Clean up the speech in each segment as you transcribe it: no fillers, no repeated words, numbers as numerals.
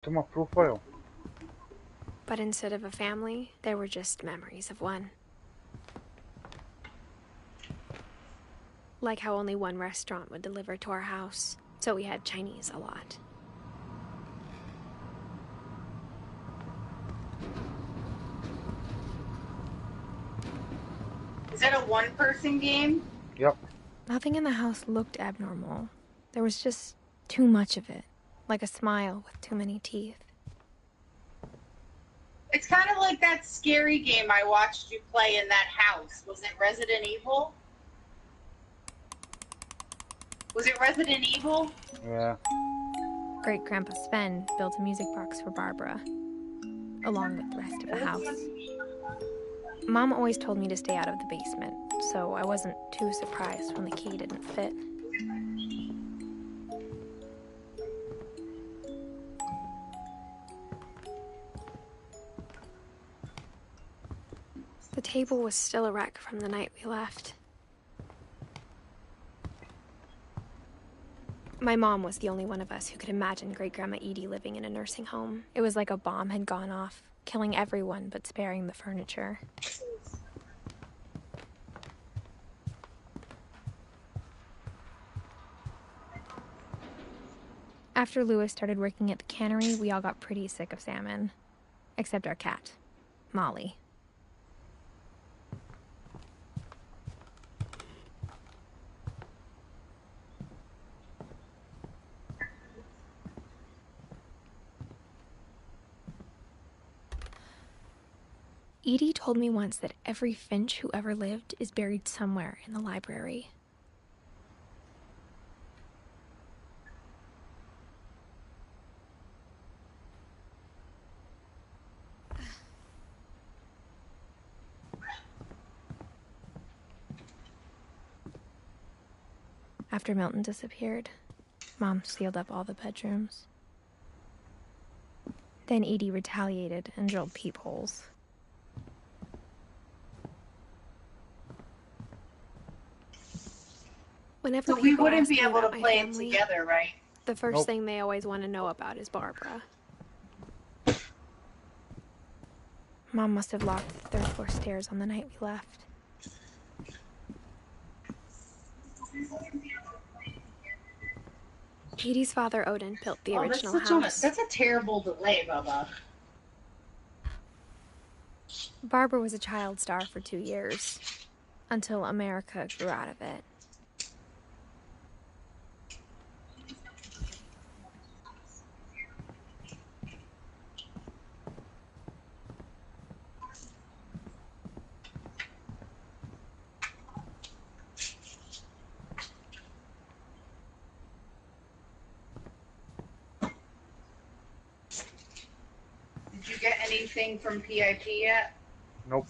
to my profile. But instead of a family, there were just memories of one. Like how only one restaurant would deliver to our house, so we had Chinese a lot. Is that a one-person game? Yep. Nothing in the house looked abnormal. There was just too much of it, like a smile with too many teeth. It's kind of like that scary game I watched you play in that house. Was it Resident Evil? Was it Resident Evil? Yeah. Great-Grandpa Sven built a music box for Barbara, along with the rest of the house. Mom always told me to stay out of the basement, so I wasn't too surprised when the key didn't fit. The table was still a wreck from the night we left. My mom was the only one of us who could imagine Great-Grandma Edie living in a nursing home. It was like a bomb had gone off, killing everyone but sparing the furniture. After Louis started working at the cannery, we all got pretty sick of salmon. Except our cat, Molly. Edie told me once that every Finch who ever lived is buried somewhere in the library. After Milton disappeared, Mom sealed up all the bedrooms. Then Edie retaliated and drilled peepholes. Whenever So we people wouldn't ask be me able to about my play it family, together, right? the first Nope. thing they always want to know about is Barbara. Mom must have locked the third floor stairs on the night we left. Edie's father, Odin, built the original house. That's a terrible delay, Bubba. Barbara was a child star for 2 years, until America grew out of it. Did you get anything from PIP yet? Nope.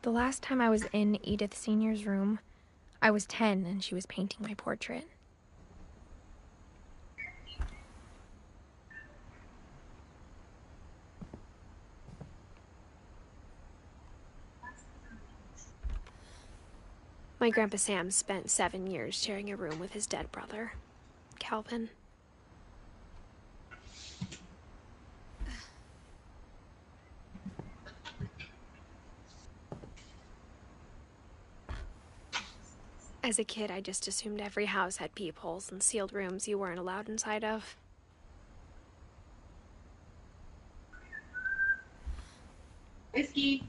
The last time I was in Edith Sr.'s room, I was 10 and she was painting my portrait. My Grandpa Sam spent 7 years sharing a room with his dead brother, Calvin. As a kid, I just assumed every house had peepholes and sealed rooms you weren't allowed inside of. Whiskey.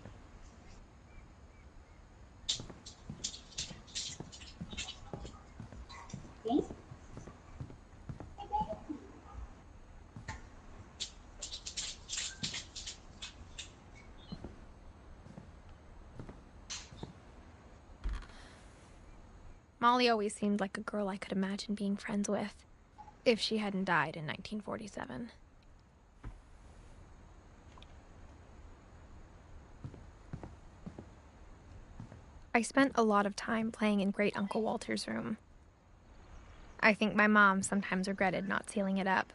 Molly always seemed like a girl I could imagine being friends with, if she hadn't died in 1947. I spent a lot of time playing in Great Uncle Walter's room. I think my mom sometimes regretted not sealing it up.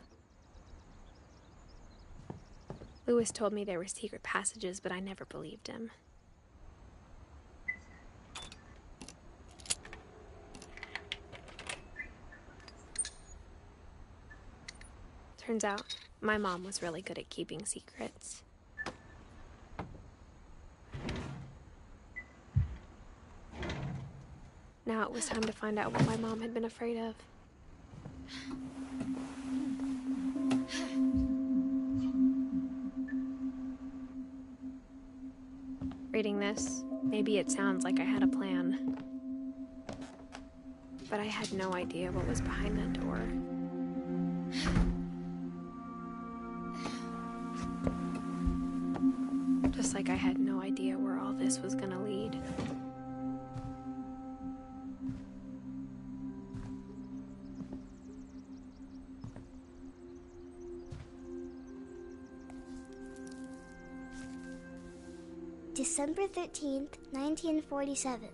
Louis told me there were secret passages, but I never believed him. Turns out, my mom was really good at keeping secrets. Now it was time to find out what my mom had been afraid of. Reading this, maybe it sounds like I had a plan. But I had no idea what was behind that door. Just like I had no idea where all this was gonna lead. December 13th, 1947.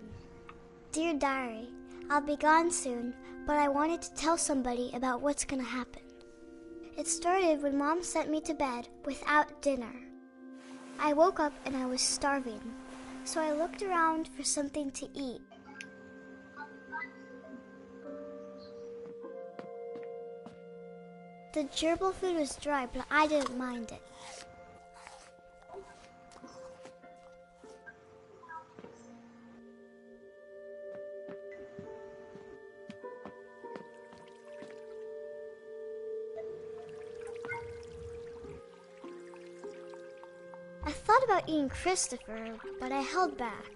Dear Diary, I'll be gone soon, but I wanted to tell somebody about what's gonna happen. It started when Mom sent me to bed without dinner. I woke up and I was starving, so I looked around for something to eat. The gerbil food was dry, but I didn't mind it. I thought about eating Christopher, but I held back.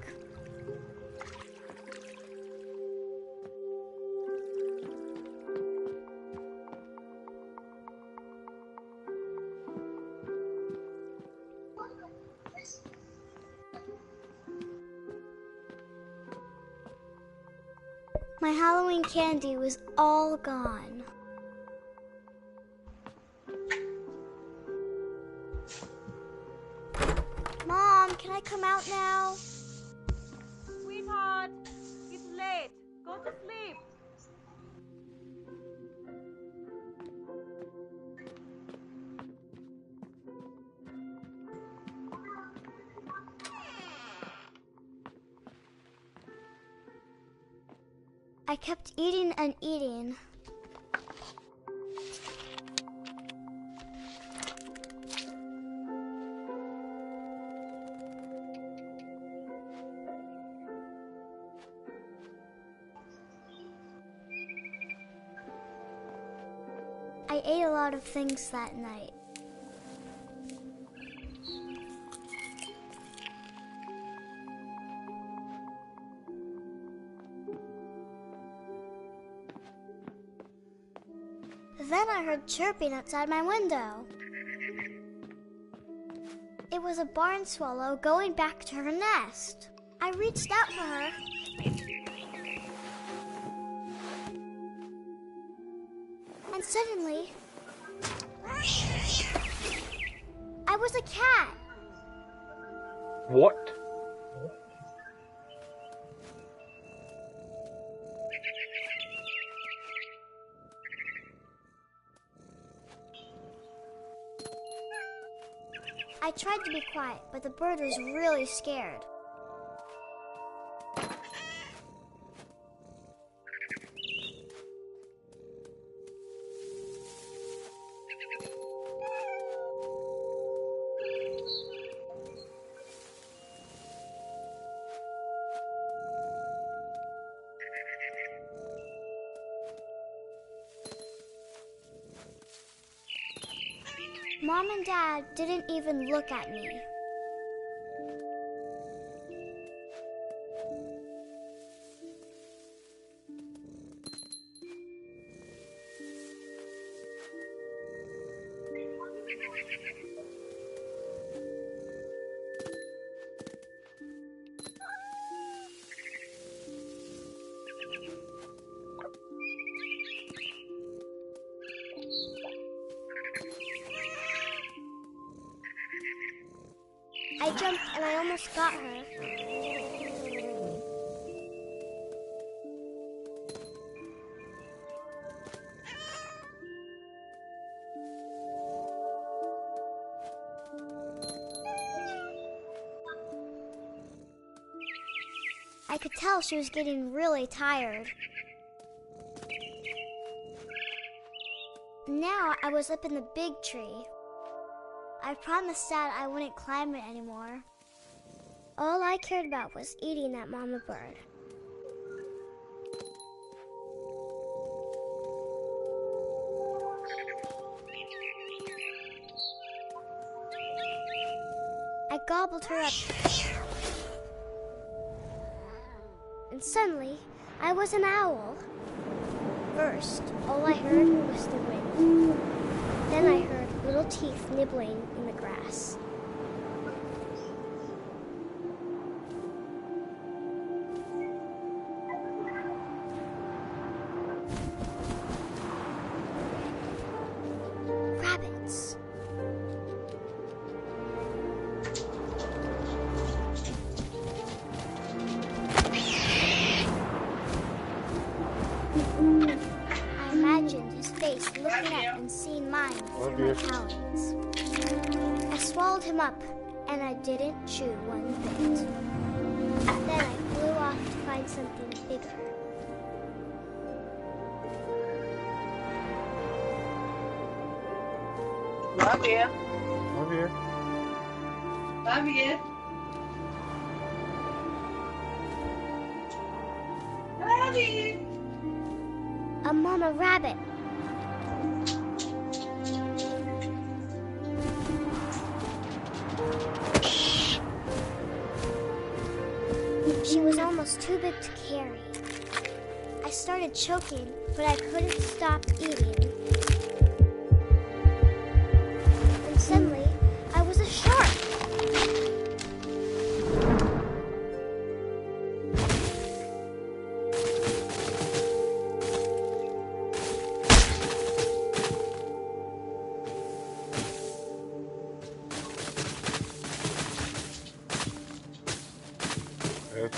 My Halloween candy was all gone. Mom, can I come out now? Sweetheart, it's late. Go to sleep. I kept eating and eating. I ate a lot of things that night. Then I heard chirping outside my window. It was a barn swallow going back to her nest. I reached out for her. And suddenly, I was a cat. What? I tried to be quiet, but the bird was really scared. Mom and Dad didn't even look at me. I jumped and I almost got her. I could tell she was getting really tired. Now I was up in the big tree. I promised Dad I wouldn't climb it anymore. All I cared about was eating that mama bird. I gobbled her up. And suddenly, I was an owl. First, all I heard was the wind. Then I heard little teeth nibbling in the grass. Rabbits. I imagined his face looking up and seeing mine through my talons. I swallowed him up, and I didn't chew one bit. Then I flew off to find something bigger. Love you. Love you. Love you. Love you. A mama rabbit. She was almost too big to carry. I started choking, but I couldn't stop eating. And suddenly, I was a shark.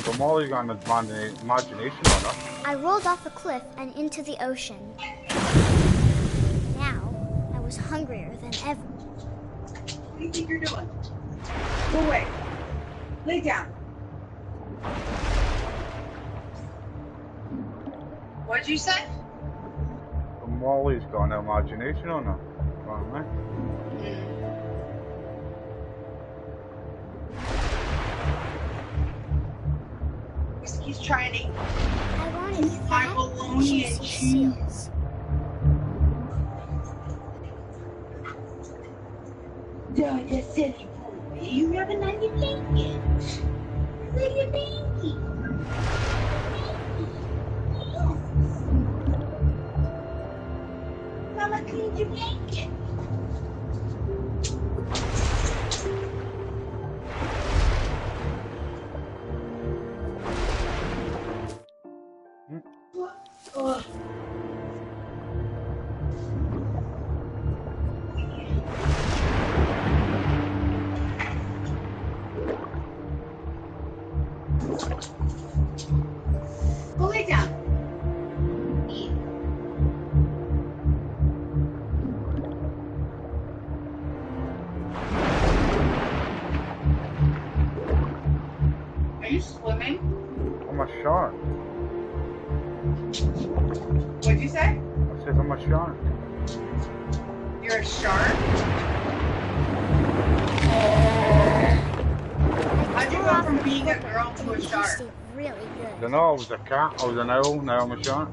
So Molly's got an imagination on her. I rolled off a cliff and into the ocean. Now, I was hungrier than ever. What do you think you're doing? Go away. Lay down. What'd you say? So Molly's got an imagination on her. Right? He's trying to I wanted my fat, bologna and juicy cheese. seals. Duh, that's silly boy. You rubbing on your blanket. Where's your blanket? Mama cleaned your blanket. Oh. Go lay down. Eat. Are you swimming? I'm a shark. What'd you say? I said I'm a shark. You're a shark? How'd you go from being a girl to a shark? Tasted really I good. don't know, I was a cat, I was an owl, now I'm a shark.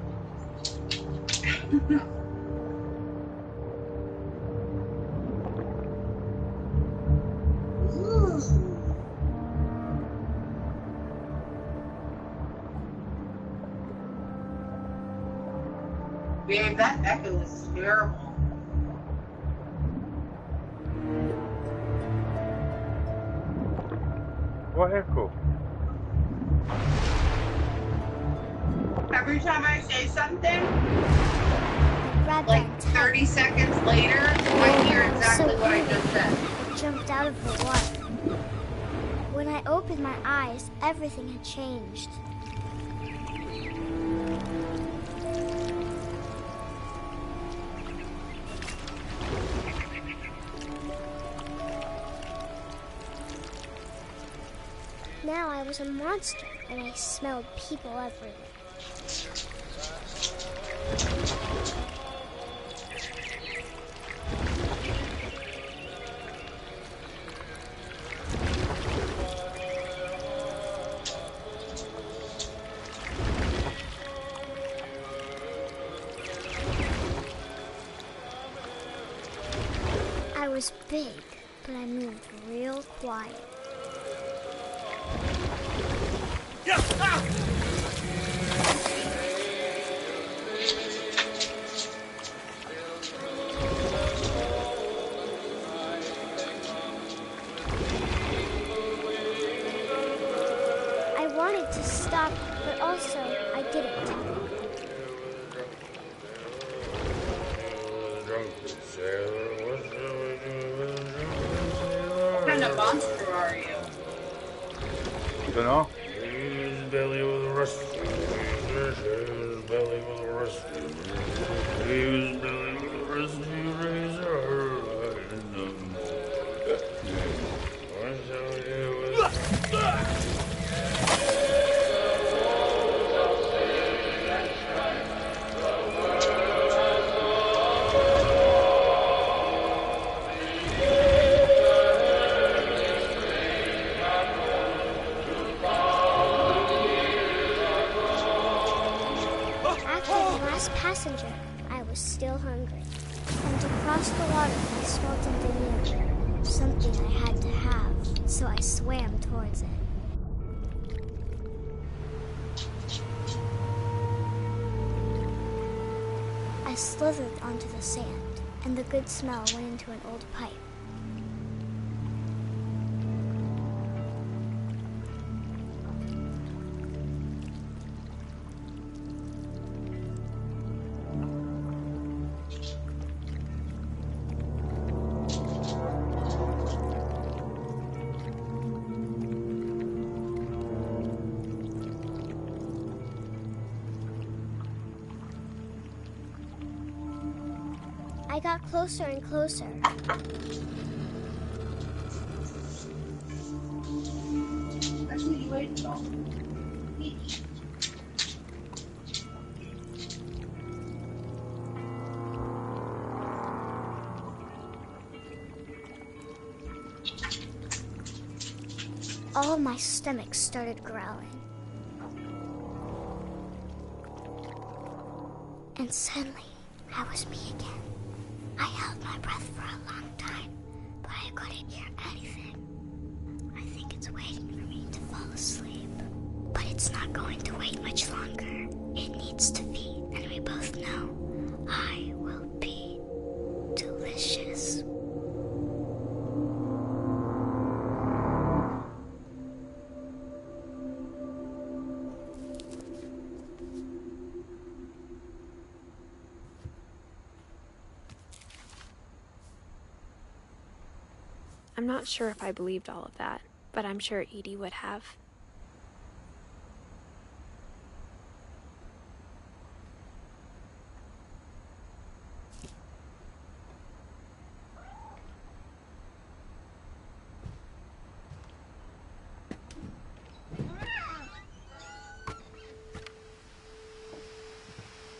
Babe, that echo is terrible. What echo? Every time I say something, Grabbed like that towel. 30 seconds later, I hear exactly what I just said. I jumped out of the water. When I opened my eyes, everything had changed. Now I was a monster, and I smelled people everywhere. was big, but I moved real quiet. I wanted to stop, but also I didn't. What kind of monster are you? Don't know. His belly was rusty. His belly was rusty. His belly was rusty. Razor in the Passenger, I was still hungry. And to cross the water, I smelled something new. Something I had to have, so I swam towards it. I slithered onto the sand, and the good smell went into an old pipe. I got closer and closer. That's what you waited for. All of my stomach started growling. And suddenly, I was me again. I held my breath for a long time, but I couldn't hear anything. I think it's waiting for me to fall asleep. But it's not going to wait much longer. It needs to feed, and we both know I will be delicious. I'm not sure if I believed all of that, but I'm sure Edie would have.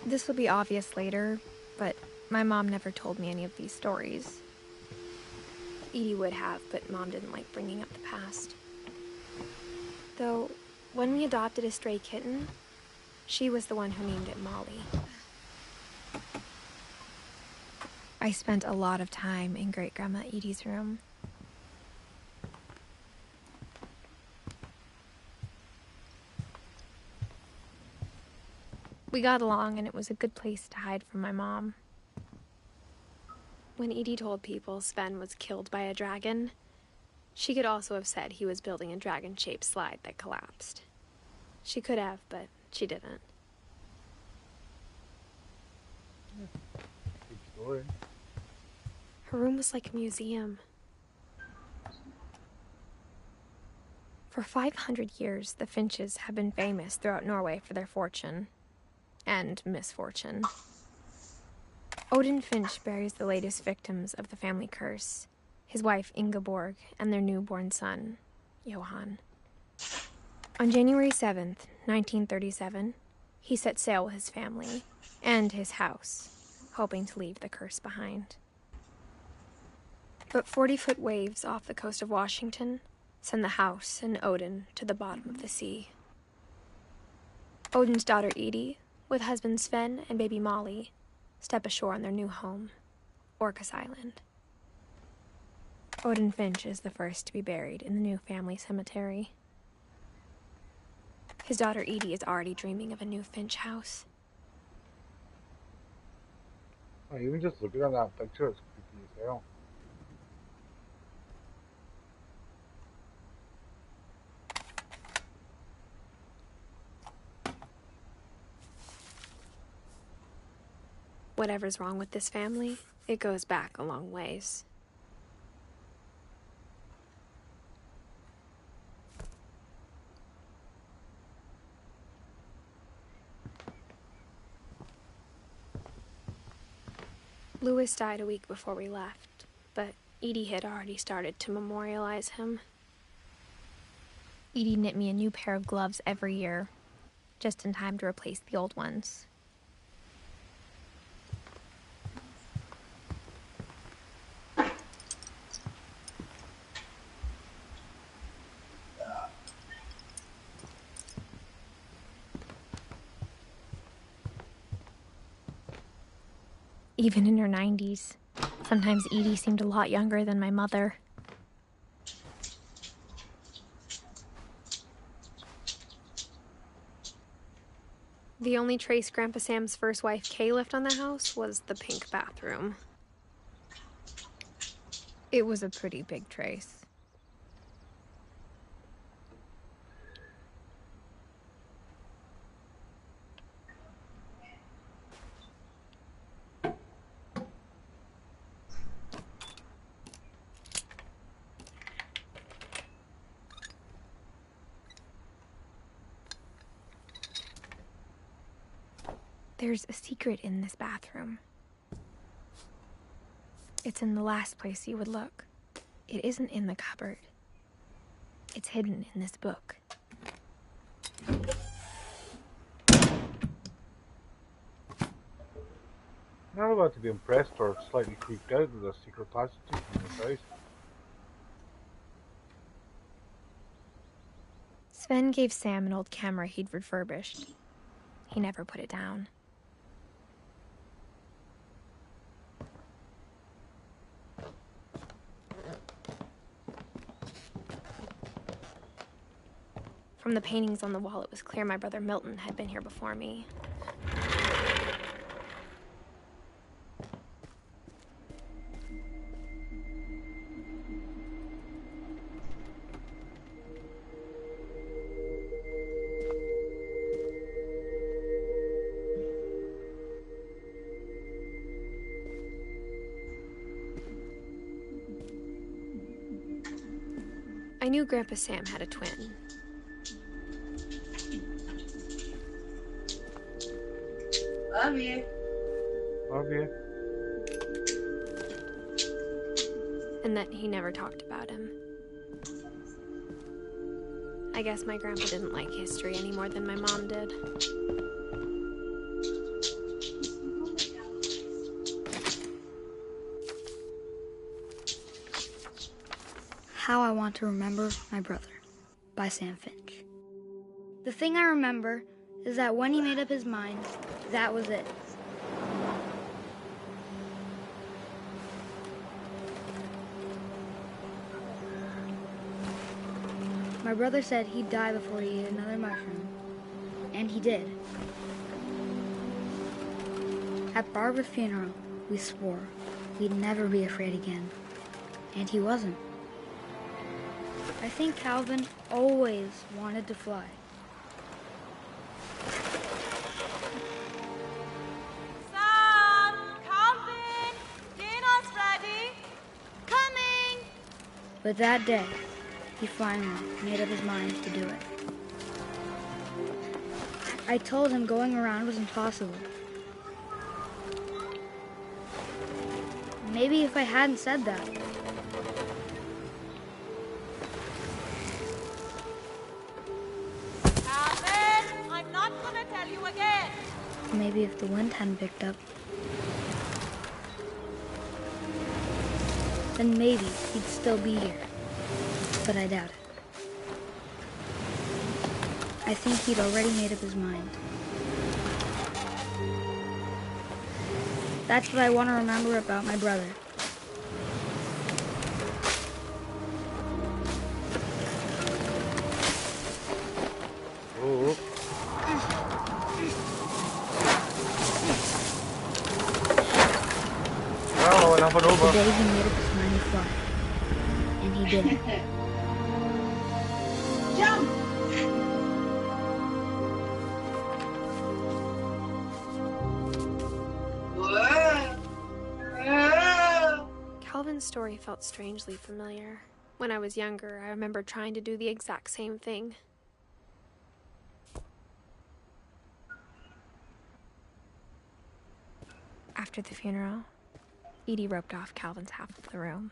This will be obvious later, but my mom never told me any of these stories. Edie would have, but Mom didn't like bringing up the past. Though, when we adopted a stray kitten, she was the one who named it Molly. I spent a lot of time in Great-Grandma Edie's room. We got along, and it was a good place to hide from my mom. When Edie told people Sven was killed by a dragon, she could also have said he was building a dragon-shaped slide that collapsed. She could have, but she didn't. Good story. Her room was like a museum. For 500 years, the Finches have been famous throughout Norway for their fortune and misfortune. Odin Finch buries the latest victims of the family curse, his wife Ingeborg and their newborn son, Johan. On January 7th, 1937, he set sail with his family and his house, hoping to leave the curse behind. But 40-foot waves off the coast of Washington send the house and Odin to the bottom of the sea. Odin's daughter Edie, with husband Sven and baby Molly, step ashore on their new home, Orcas Island. Odin Finch is the first to be buried in the new family cemetery. His daughter Edie is already dreaming of a new Finch house. Oh, even just looking at that picture, it's creepy as hell. Whatever's wrong with this family, it goes back a long ways. Louis died a week before we left, but Edie had already started to memorialize him. Edie knit me a new pair of gloves every year, just in time to replace the old ones. Even in her 90s, sometimes Edie seemed a lot younger than my mother. The only trace Grandpa Sam's first wife, Kay, left on the house was the pink bathroom. It was a pretty big trace. There's a secret in this bathroom. It's in the last place you would look. It isn't in the cupboard. It's hidden in this book. Not about to be impressed or slightly creeped out with a secret passage in this house. Sven gave Sam an old camera he'd refurbished. He never put it down. From the paintings on the wall, it was clear my brother Milton had been here before me. I knew Grandpa Sam had a twin. Love you. Love you. And that he never talked about him. I guess my grandpa didn't like history any more than my mom did. How I Want to Remember My Brother by Sam Finch. The thing I remember is that when he made up his mind, that was it. My brother said he'd die before he ate another mushroom, and he did. At Barbara's funeral, we swore we'd never be afraid again, and he wasn't. I think Calvin always wanted to fly. Sam! Calvin! Dinner's ready! Coming! But that day, he finally made up his mind to do it. I told him going around was impossible. Maybe if I hadn't said that, Calvin! I'm not gonna tell you again! maybe if the wind hadn't picked up, then maybe he'd still be here. But I doubt it. I think he'd already made up his mind. That's what I want to remember about my brother. jumping The over. day he made up his mind to fly. And he did it. Jump! Calvin's story felt strangely familiar. When I was younger, I remember trying to do the exact same thing. After the funeral, Edie roped off Calvin's half of the room.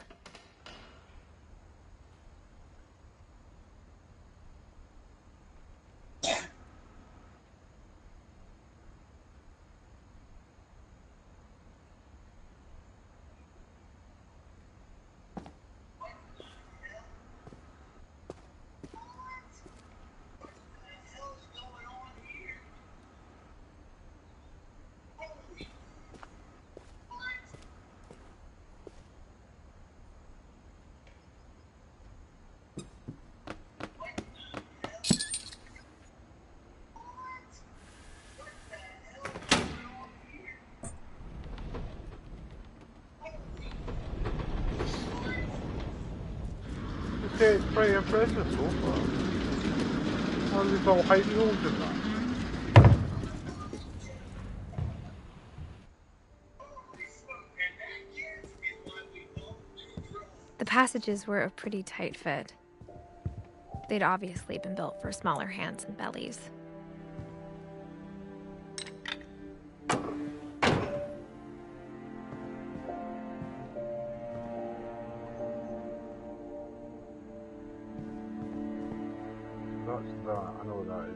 Okay, it's pretty impressive so far. All these all high heels and that. The passages were a pretty tight fit. They'd obviously been built for smaller hands and bellies. That's that, I know what that is.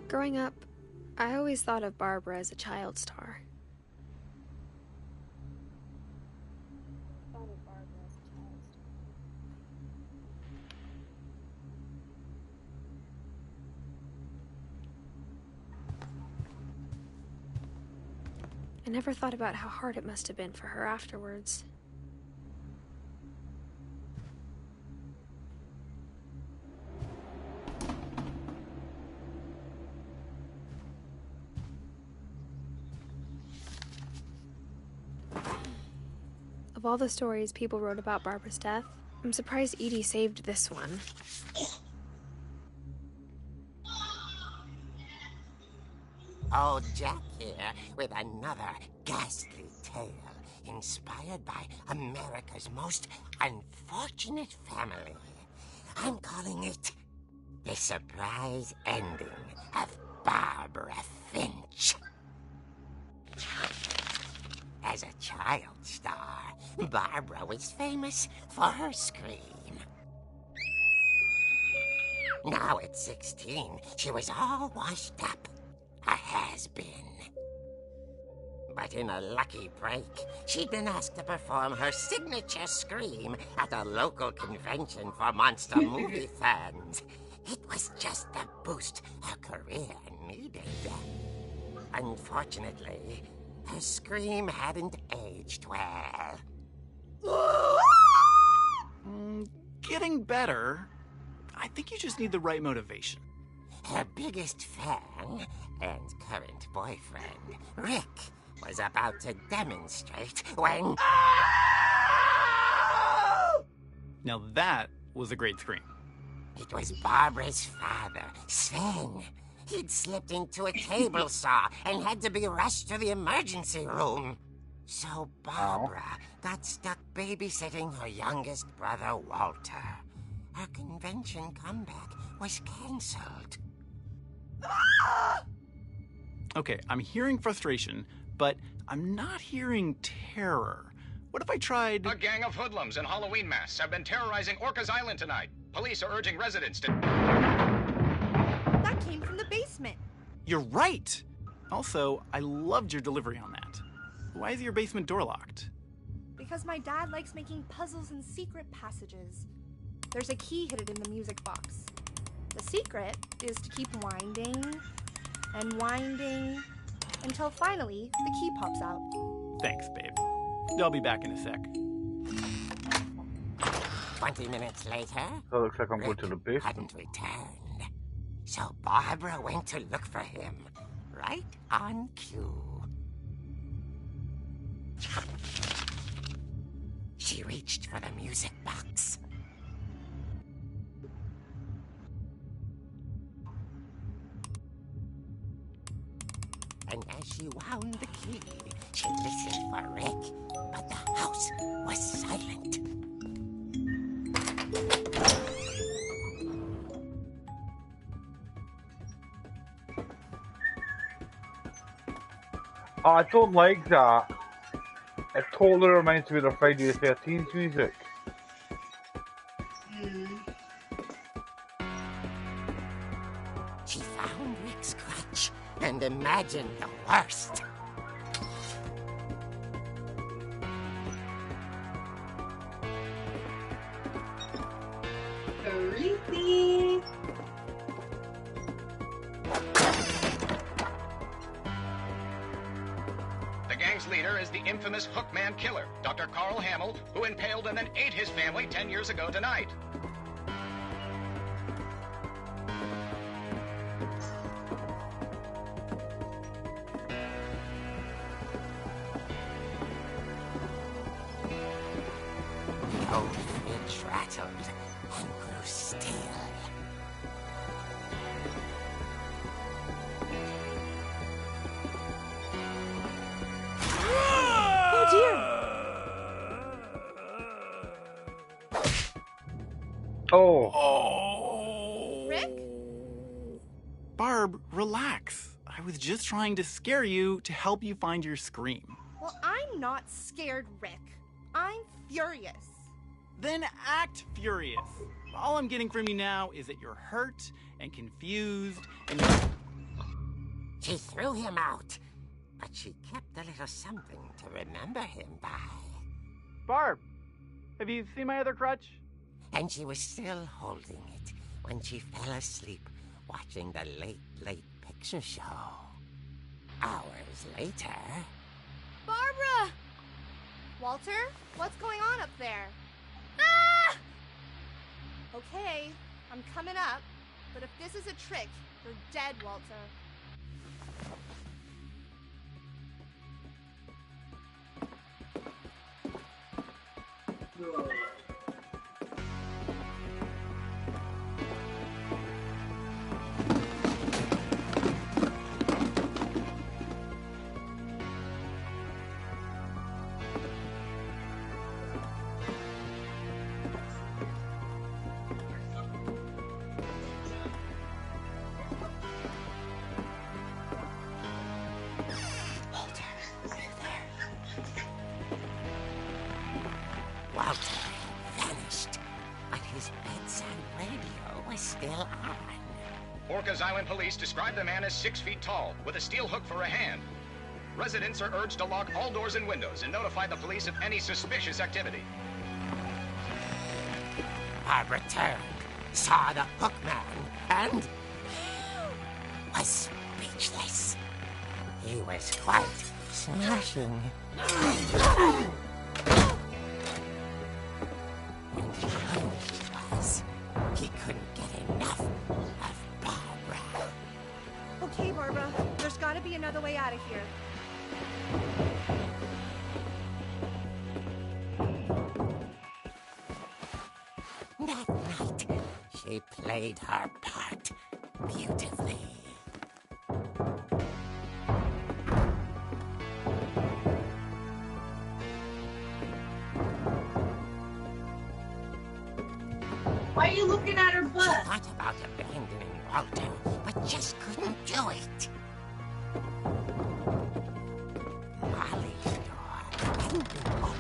Growing up, I always thought of Barbara as a child star. I never thought about how hard it must have been for her afterwards. Of all the stories people wrote about Barbara's death, I'm surprised Edie saved this one. Old Jack here with another ghastly tale inspired by America's most unfortunate family. I'm calling it The Surprise Ending of Barbara Finch. As a child star, Barbara was famous for her scream. Now at 16, she was all washed up. A has-been. But in a lucky break, she'd been asked to perform her signature scream at a local convention for monster movie fans. It was just the boost her career needed. Unfortunately, her scream hadn't aged well. Getting better. I think you just need the right motivation. Her biggest fan and current boyfriend, Rick, was about to demonstrate when... Now that was a great scream. It was Barbara's father, Sven. He'd slipped into a table saw and had to be rushed to the emergency room. So Barbara got stuck babysitting her youngest brother, Walter. Her convention comeback was cancelled. Okay, I'm hearing frustration, but I'm not hearing terror. What if I tried... A gang of hoodlums in Halloween masks have been terrorizing Orcas Island tonight. Police are urging residents to... That came from the basement. You're right! Also, I loved your delivery on that. Why is your basement door locked? Because my dad likes making puzzles and secret passages. There's a key hidden in the music box. The secret is to keep winding and winding until finally the key pops out. Thanks, babe. I'll be back in a sec. 20 minutes later, That looks like I'm going Rick to the basement. hadn't returned. So Barbara went to look for him, right on cue. She reached for the music box. And as she wound the key, she listened for Rick, but the house was silent. I don't like that. It totally reminds me of the Friday the 13th music. She found Rick's crutch and imagined the worst. Creepy. The gang's leader is the infamous Hookman killer, Dr. Carl Hamill, who impaled and then ate his family 10 years ago tonight. The old fridge rattled and grew still. Oh dear! Oh. Rick? Barb, relax. I was just trying to scare you to help you find your scream. Well, I'm not scared, Rick. I'm furious. Then act furious. All I'm getting from you now is that you're hurt and confused and She threw him out, but she kept a little something to remember him by. Barb, have you seen my other crutch? And she was still holding it when she fell asleep watching the Late Picture Show. Hours later... Barbara! Walter, what's going on up there? Ah! Okay, I'm coming up, but if this is a trick, you're dead, Walter. Walter vanished, but his bedside radio was still on. Orcas Island police describe the man as 6 feet tall, with a steel hook for a hand. Residents are urged to lock all doors and windows and notify the police of any suspicious activity. Barbara turned, saw the Hookman, and was speechless. He was quite smashing. And the truth was, he couldn't get enough of Barbara. Okay, Barbara, there's gotta be another way out of here. That night, she played her part beautifully. Why are you looking at her She butt? thought about abandoning Walter, but just couldn't do it. Molly's door hadn't been opened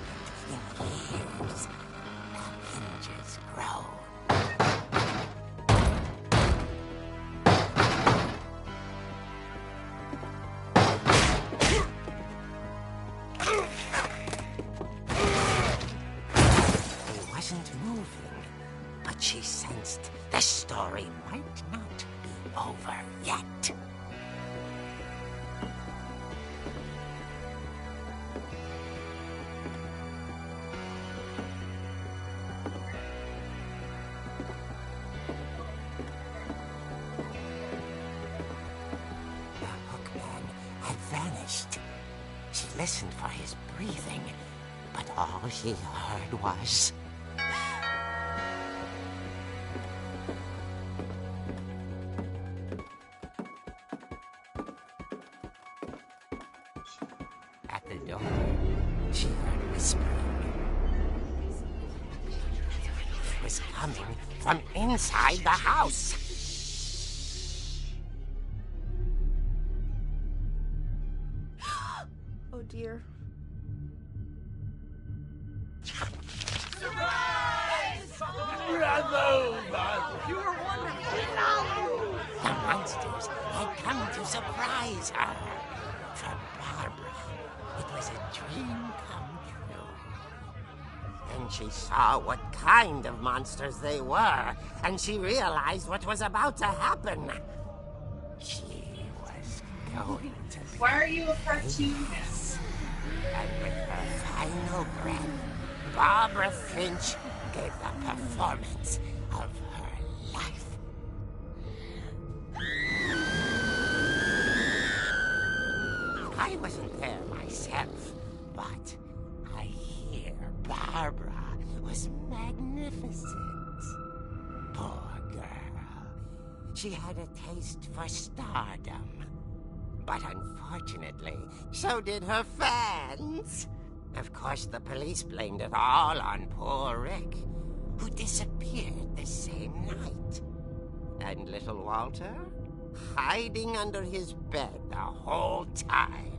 in years. The hinges groaned. He wasn't moving, but she sensed the story might not be over yet. listened for his breathing, but all she heard was... At the door, she heard whispering. It was coming from inside the house. Oh dear. The monsters had come to surprise her. For Barbara, it was a dream come true. Then she saw what kind of monsters they were, and she realized what was about to happen. She was going to... Why are you a cartoonist? And with her final breath, Barbara Finch gave the performance of her life. I wasn't there myself, but I hear Barbara was magnificent. Poor girl. She had a taste for stardom. But unfortunately, so did her fans. Of course, the police blamed it all on poor Rick, who disappeared the same night. And little Walter, hiding under his bed the whole time.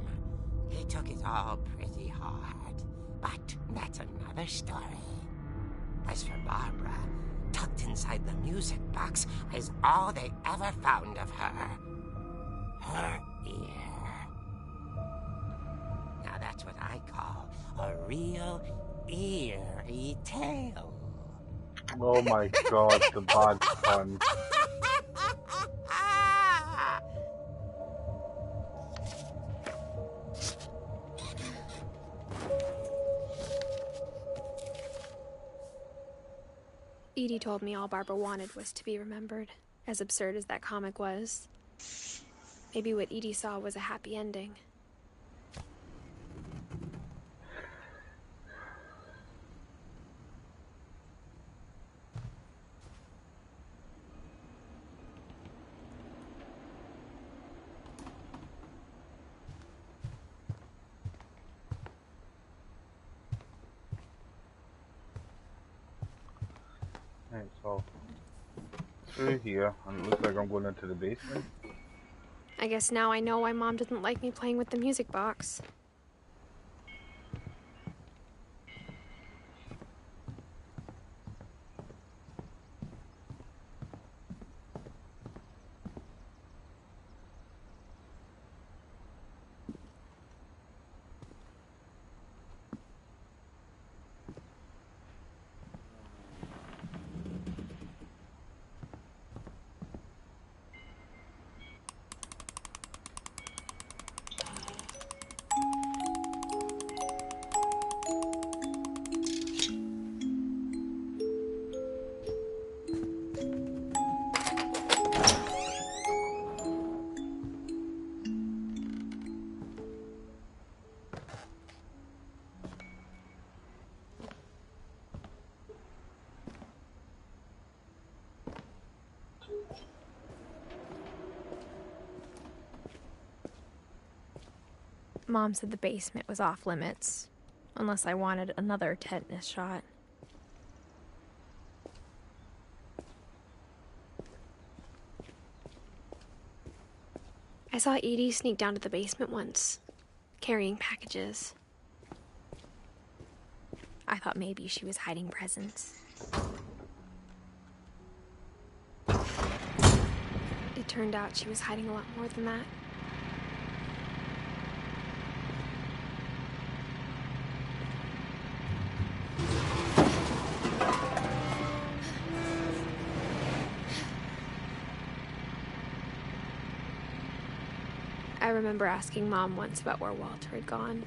He took it all pretty hard, but that's another story. As for Barbara, tucked inside the music box is all they ever found of her. Her ear. Now that's what I call a real eerie tale. Oh my god, the bad pun. Edie told me all Barbara wanted was to be remembered, as absurd as that comic was. Maybe what Edie saw was a happy ending. Right, so through here, and it looks like I'm going into the basement. I guess now I know why Mom didn't like me playing with the music box. Mom said the basement was off limits, unless I wanted another tetanus shot. I saw Edie sneak down to the basement once, carrying packages. I thought maybe she was hiding presents. It turned out she was hiding a lot more than that. I remember asking Mom once about where Walter had gone.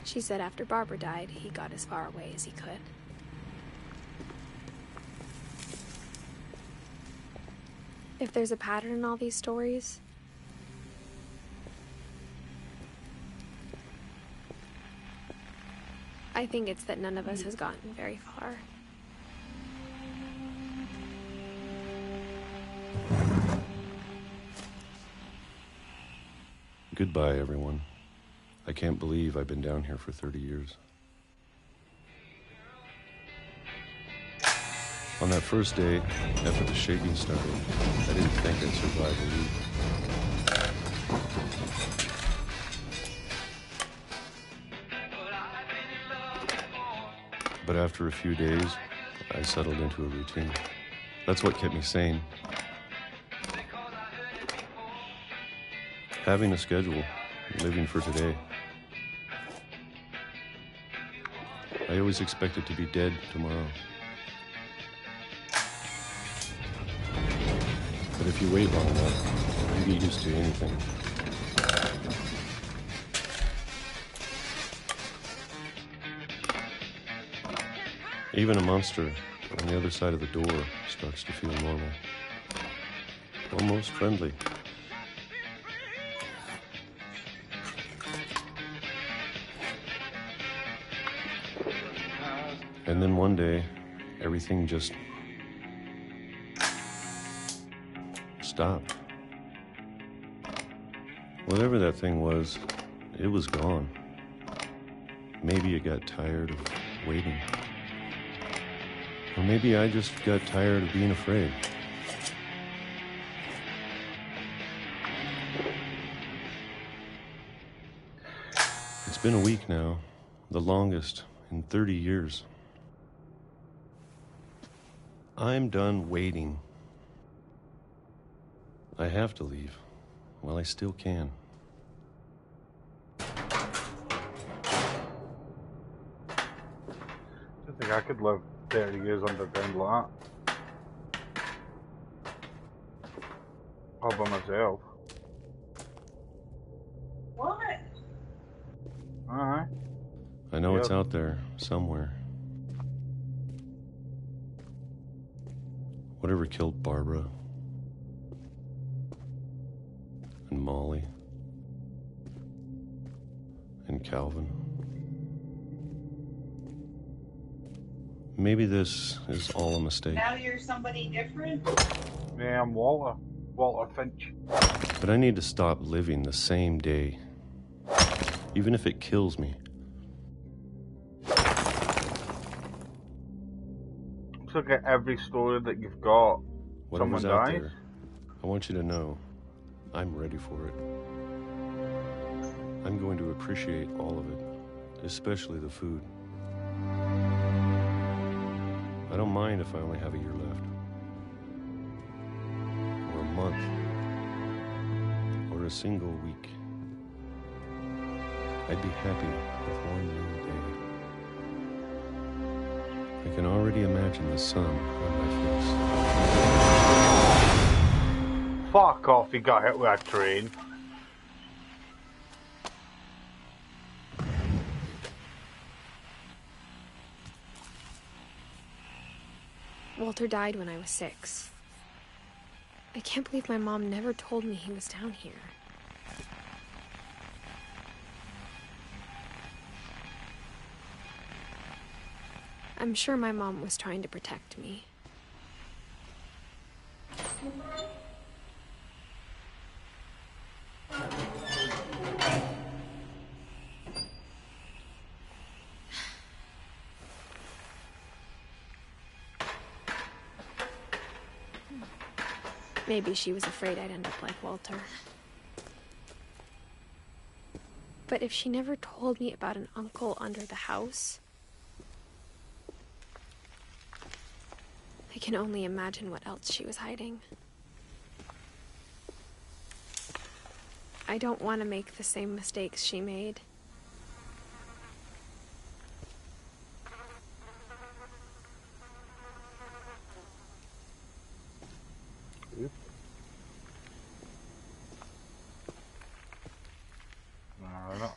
She said after Barbara died, he got as far away as he could. If there's a pattern in all these stories, I think it's that none of us has gotten very far. Goodbye, everyone. I can't believe I've been down here for 30 years. On that first day, after the shaking started, I didn't think I'd survive a week. But after a few days, I settled into a routine. That's what kept me sane. Having a schedule, living for today. I always expected to be dead tomorrow. But if you wait long enough, you get used to anything. Even a monster on the other side of the door starts to feel normal. Almost friendly. And then one day, everything just stopped. Whatever that thing was, it was gone. Maybe it got tired of waiting. Or maybe I just got tired of being afraid. It's been a week now, the longest in 30 years. I'm done waiting. I have to leave while I still can. I think I could live 30 years underground like that. All by myself. What? Alright. I know it's out there somewhere. Whatever killed Barbara and Molly and Calvin. Maybe this is all a mistake. Now you're somebody different? Yeah, I'm Walter. Walter Finch. But I need to stop living the same day. Even if it kills me. Look at every story that you've got. Whatever's Someone out dies. there, I want you to know I'm ready for it. I'm going to appreciate all of it, especially the food. I don't mind if I only have a year left. Or a month. Or a single week. I'd be happy with one new day. I can already imagine the sun on my face. Fuck off, he got hit with a train. Walter died when I was 6. I can't believe my mom never told me he was down here. I'm sure my mom was trying to protect me. Maybe she was afraid I'd end up like Walter. But if she never told me about an uncle under the house, I can only imagine what else she was hiding. I don't want to make the same mistakes she made.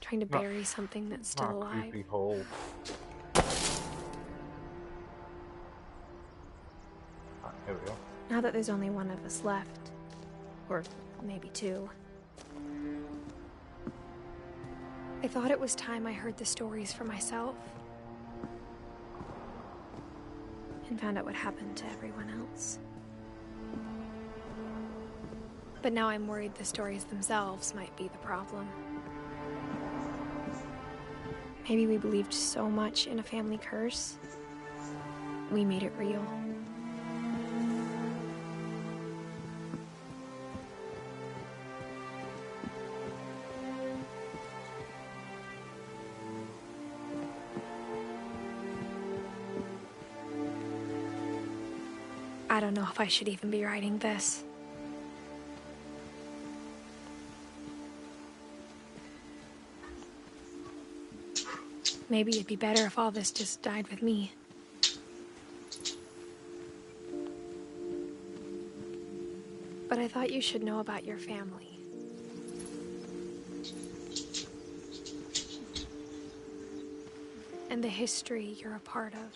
Trying to bury something that's still alive. Creepy hole. Here we go. Now that there's only one of us left, or maybe 2, I thought it was time I heard the stories for myself. and found out what happened to everyone else. But now I'm worried the stories themselves might be the problem. Maybe we believed so much in a family curse, we made it real. I don't know if I should even be writing this. Maybe it'd be better if all this just died with me. But I thought you should know about your family. And the history you're a part of.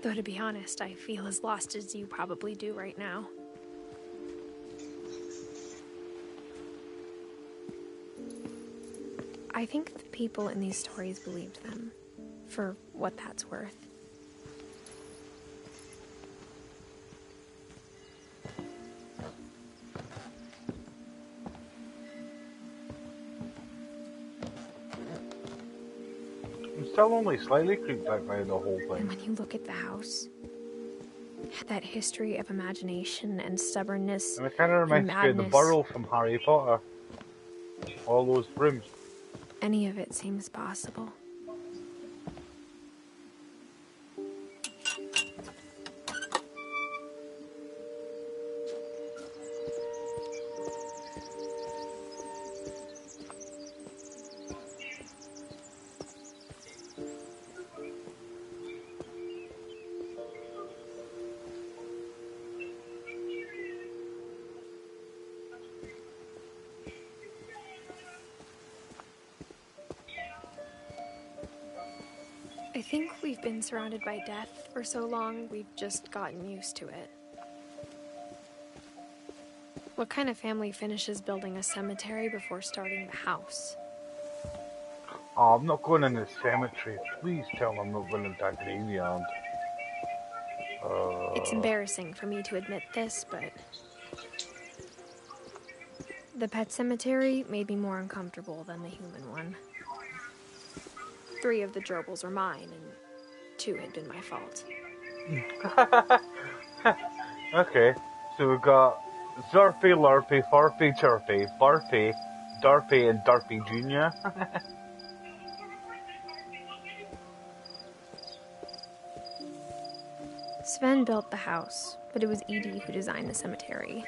Though to be honest, I feel as lost as you probably do right now. I think the people in these stories believed them, for what that's worth. I'm still only slightly creeped out by the whole thing. And when you look at the house, that history of imagination and stubbornness And it kind of reminds me of the burrow from Harry Potter. All those rooms. Any of it seems possible. I think we've been surrounded by death for so long, we've just gotten used to it. What kind of family finishes building a cemetery before starting the house? Oh, I'm not going in the cemetery. Please tell me I'm not going into that graveyard. It's embarrassing for me to admit this, but the pet cemetery made me more uncomfortable than the human one. 3 of the gerbils are mine, and 2 had been my fault. Okay, so we've got Zurpy, Lurpy, Furpy, Chirpy, Burpy, Durpy, and Durpy Jr. Sven built the house, but it was Edie who designed the cemetery.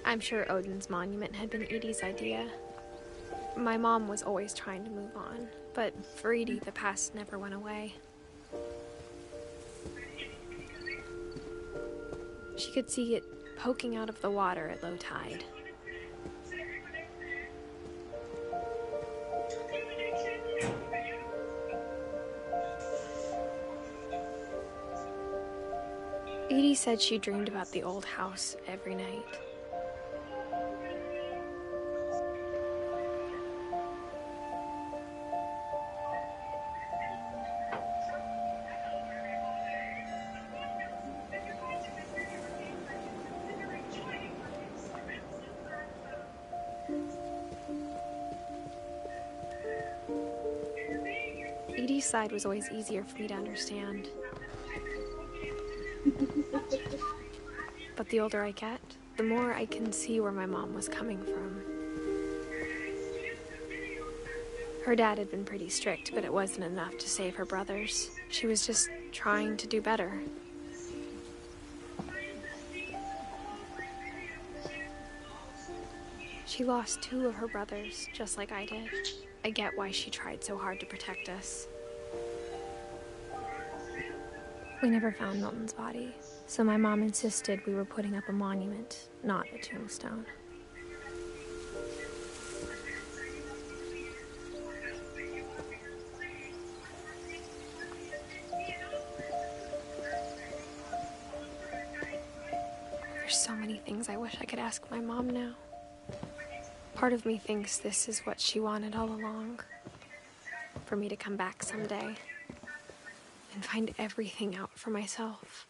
I'm sure Odin's monument had been Edie's idea. My mom was always trying to move on, but for Edie, the past never went away. She could see it poking out of the water at low tide. Edie said she dreamed about the old house every night. Edie's side was always easier for me to understand. But the older I get, the more I can see where my mom was coming from. Her dad had been pretty strict, but it wasn't enough to save her brothers. She was just trying to do better. She lost 2 of her brothers, just like I did. I get why she tried so hard to protect us. We never found Milton's body, so my mom insisted we were putting up a monument, not a tombstone. There's so many things I wish I could ask my mom now. Part of me thinks this is what she wanted all along. For me to come back someday and find everything out for myself.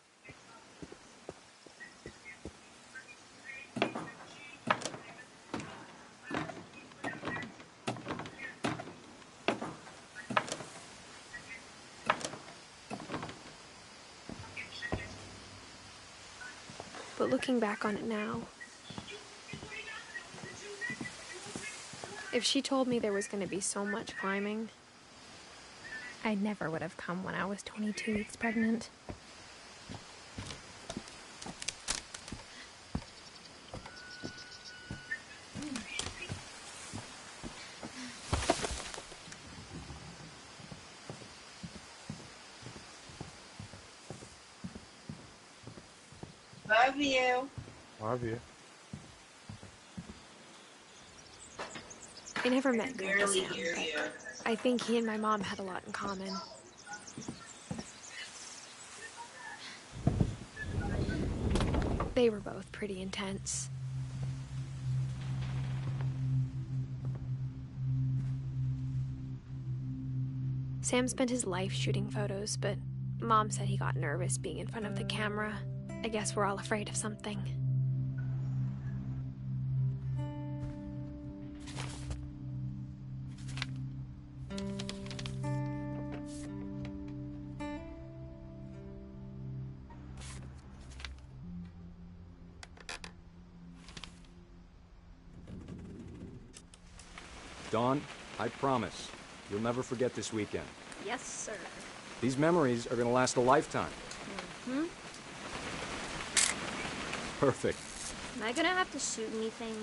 But looking back on it now, if she told me there was going to be so much climbing, I never would have come when I was 22 weeks pregnant. Love you. Love you. I never met Grandpa Barely Sam, hear you. but I think he and my mom had a lot in common. They were both pretty intense. Sam spent his life shooting photos, but Mom said he got nervous being in front of the camera. I guess we're all afraid of something. Dawn, I promise, you'll never forget this weekend. Yes, sir. These memories are gonna last a lifetime. Mm-hmm. Perfect. Am I gonna have to shoot anything?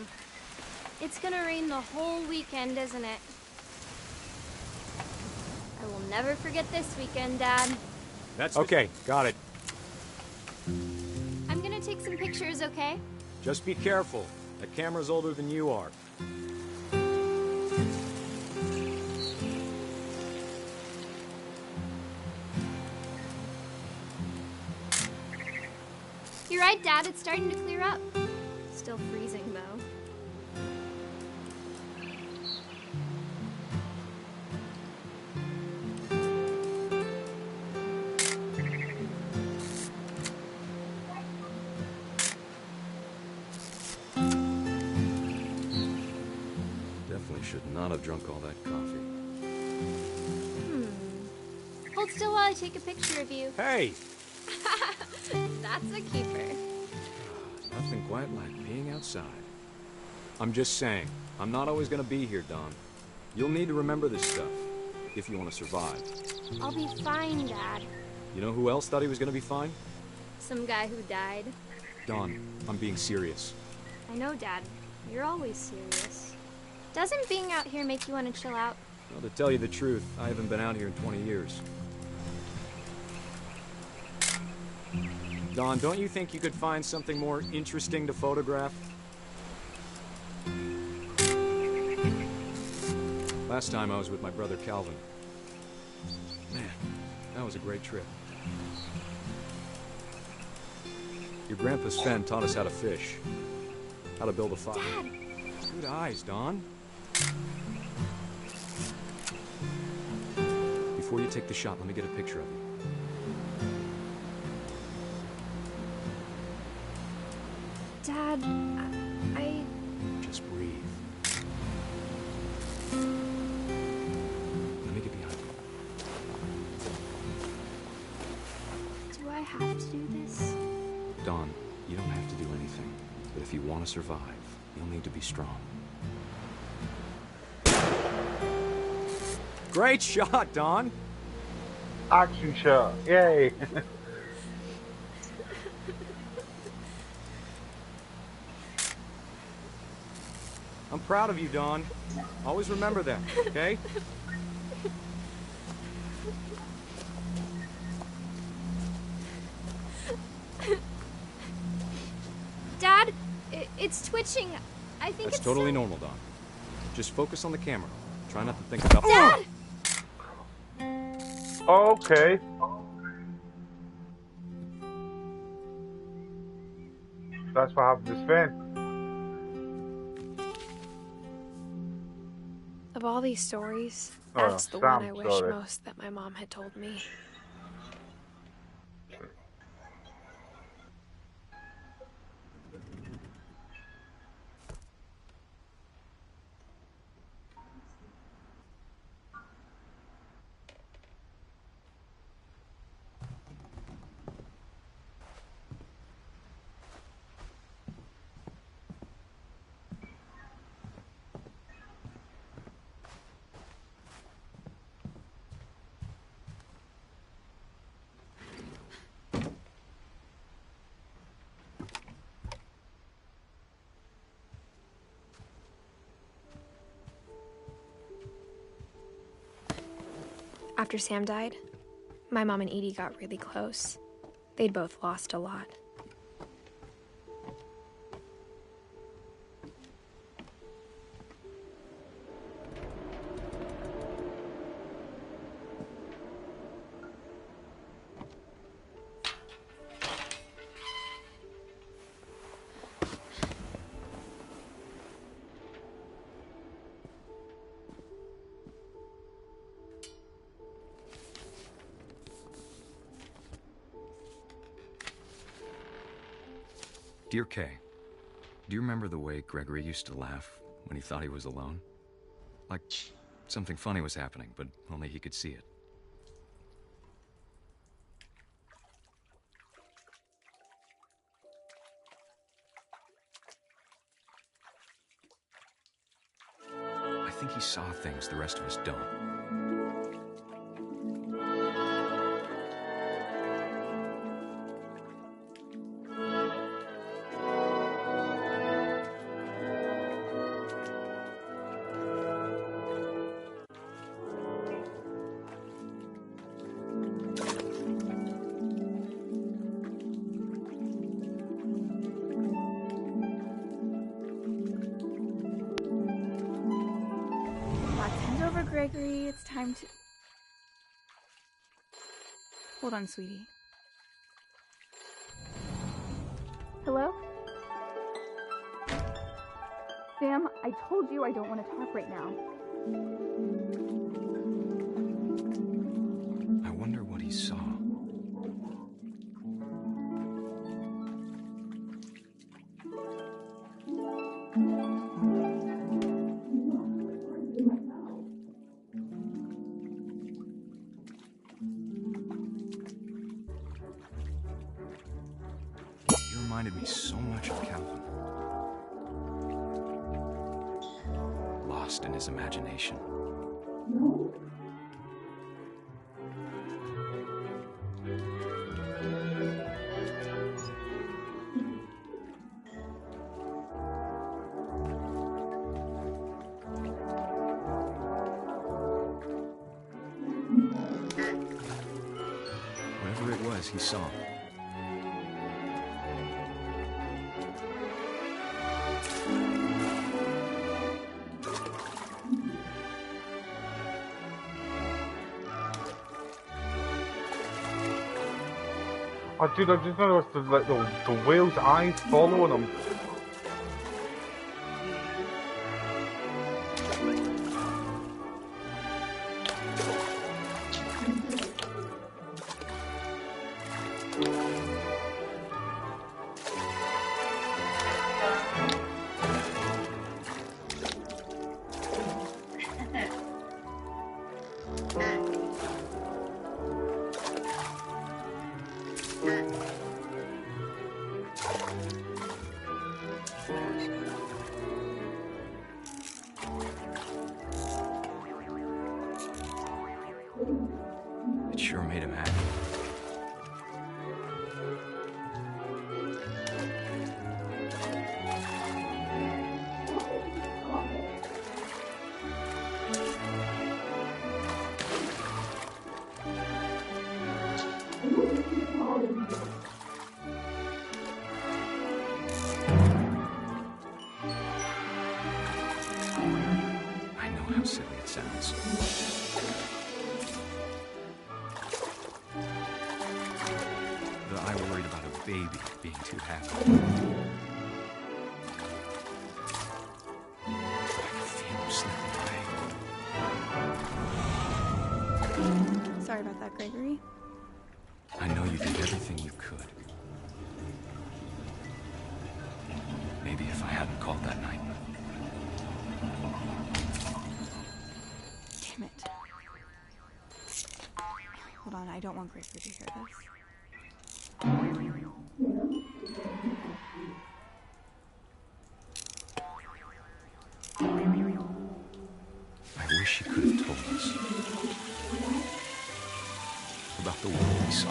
It's gonna rain the whole weekend, isn't it? I will never forget this weekend, Dad. That's okay, got it. I'm gonna take some pictures, okay? Just be careful. That camera's older than you are. You're right, Dad. It's starting to clear up. Still freezing, though. Definitely should not have drunk all that coffee. Hold still while I take a picture of you. Hey! That's a keeper. Nothing quite like being outside. I'm just saying, I'm not always gonna be here, Dawn. You'll need to remember this stuff, if you want to survive. I'll be fine, Dad. You know who else thought he was gonna be fine? Some guy who died. Dawn, I'm being serious. I know, Dad. You're always serious. Doesn't being out here make you want to chill out? Well, to tell you the truth, I haven't been out here in 20 years. Dawn, don't you think you could find something more interesting to photograph? Last time I was with my brother Calvin. Man, that was a great trip. Your grandpa Sven taught us how to fish, how to build a fire. Dad! Good eyes, Dawn. Before you take the shot, let me get a picture of you. Dad, I... Just breathe. Let me get behind you. Do I have to do this? Dawn, you don't have to do anything. But if you want to survive, you'll need to be strong. Great shot, Dawn! Action shot. Yay. I'm proud of you, Dawn. Always remember that, okay? It's twitching. I think That's it's totally normal, Don. Just focus on the camera. Try not to think about... Dad! Okay. That's what happened to Sven. Of all these stories, Oh, that's the Sam, one I wish sorry. most that my mom had told me. After Sam died, my mom and Edie got really close. They'd both lost a lot. Dear Kay, do you remember the way Gregory used to laugh when he thought he was alone? Like something funny was happening, but only he could see it. I think he saw things the rest of us don't. Gregory, it's time to... Hold on, sweetie. Hello? Sam, I told you I don't want to talk right now. I wonder what he saw. Reminded me so much of Calvin. Lost in his imagination. Whatever it was, he saw. Oh, dude, I just noticed the whale's eyes following him. It sure made him happy. baby being too happy. I can feel him slipping away. Sorry about that, Gregory. I know you did everything you could. Maybe if I hadn't called that night. Damn it. Hold on, I don't want Gregory to hear this. I wish you could have told us about the world we saw.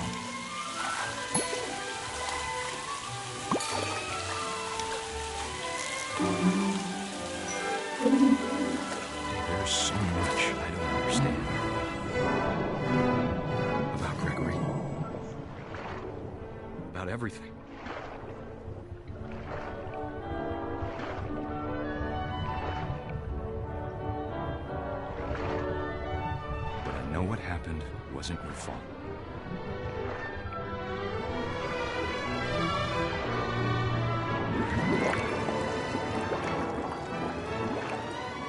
There's so much I don't understand about Gregory, about everything. But I know what happened wasn't your fault.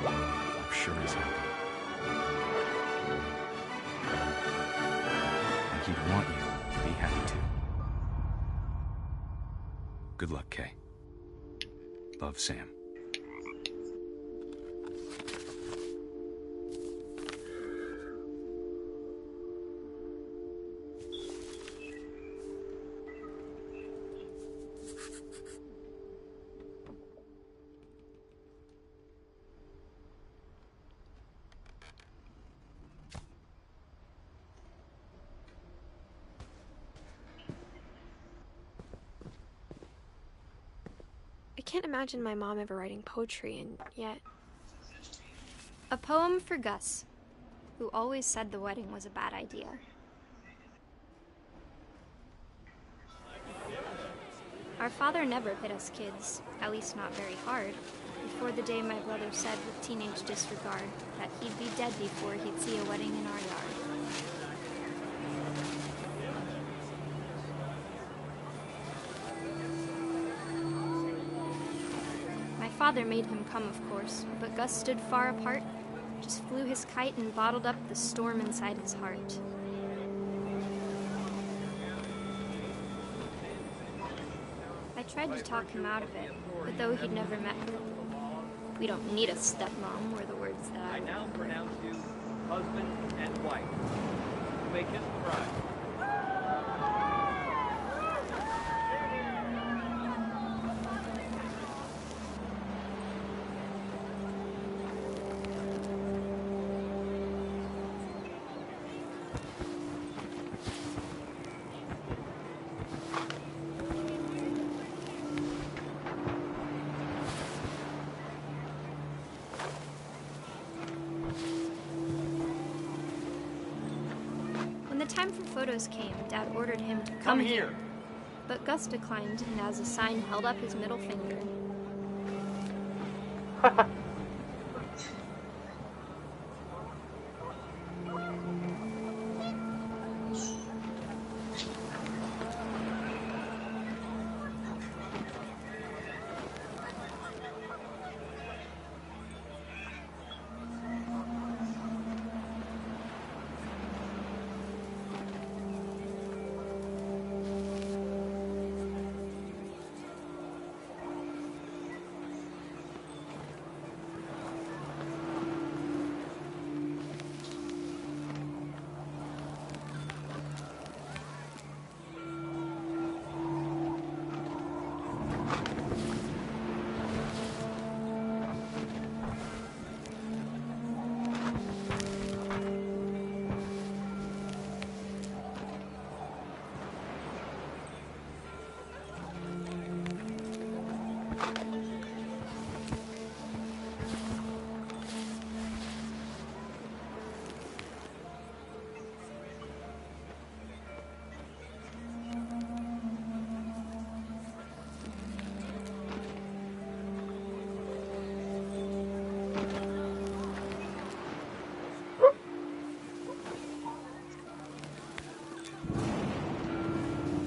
I'm sure he's happy. And he'd want you to be happy too. Good luck, Kay. Love, Sam. I can't imagine my mom ever writing poetry, and yet... A poem for Gus, who always said the wedding was a bad idea. Our father never hit us kids, at least not very hard, before the day my brother said with teenage disregard that he'd be dead before he'd see a wedding in our yard. My father made him come, of course, but Gus stood far apart, just flew his kite and bottled up the storm inside his heart. I tried to talk him out of it, but though he'd never met her, "We don't need a stepmom," were the words that I now pronounce you husband and wife. Make him the bride. When the time for photos came, Dad ordered him to Come here. But Gus declined, and as a sign held up his middle finger.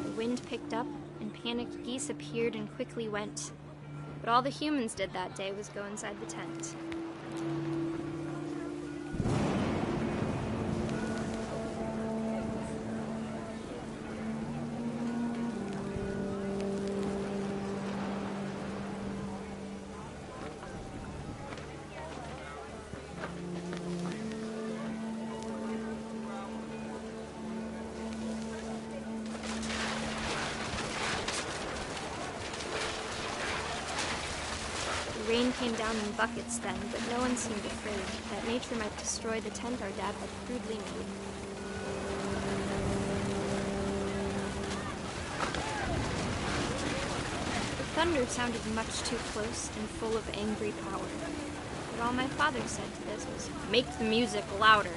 The wind picked up, and and panicked geese appeared and quickly went. But all the humans did that day was go inside the tent. The rain came down in buckets then, but no one seemed afraid that nature might destroy the tent our dad had crudely made. The thunder sounded much too close and full of angry power. But all my father said to this was, "Make the music louder."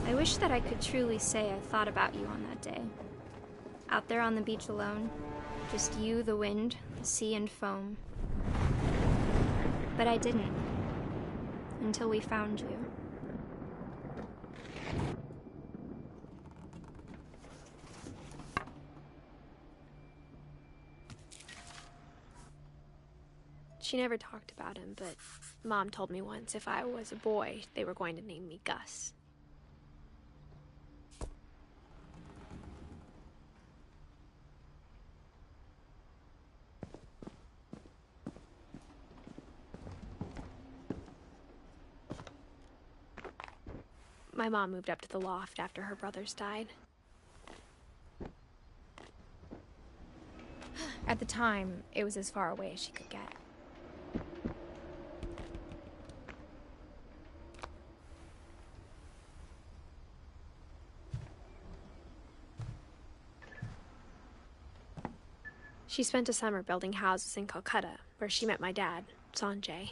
I wish that I could truly say I thought about you on that day. Out there on the beach alone, just you, the wind, the sea, and foam. But I didn't, until we found you. She never talked about him, but Mom told me once if I was a boy, they were going to name me Gus. My mom moved up to the loft after her brothers died. At the time, it was as far away as she could get. She spent a summer building houses in Calcutta, where she met my dad, Sanjay.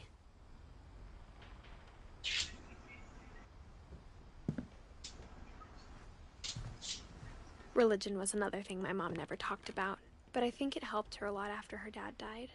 Religion was another thing my mom never talked about, but I think it helped her a lot after her dad died.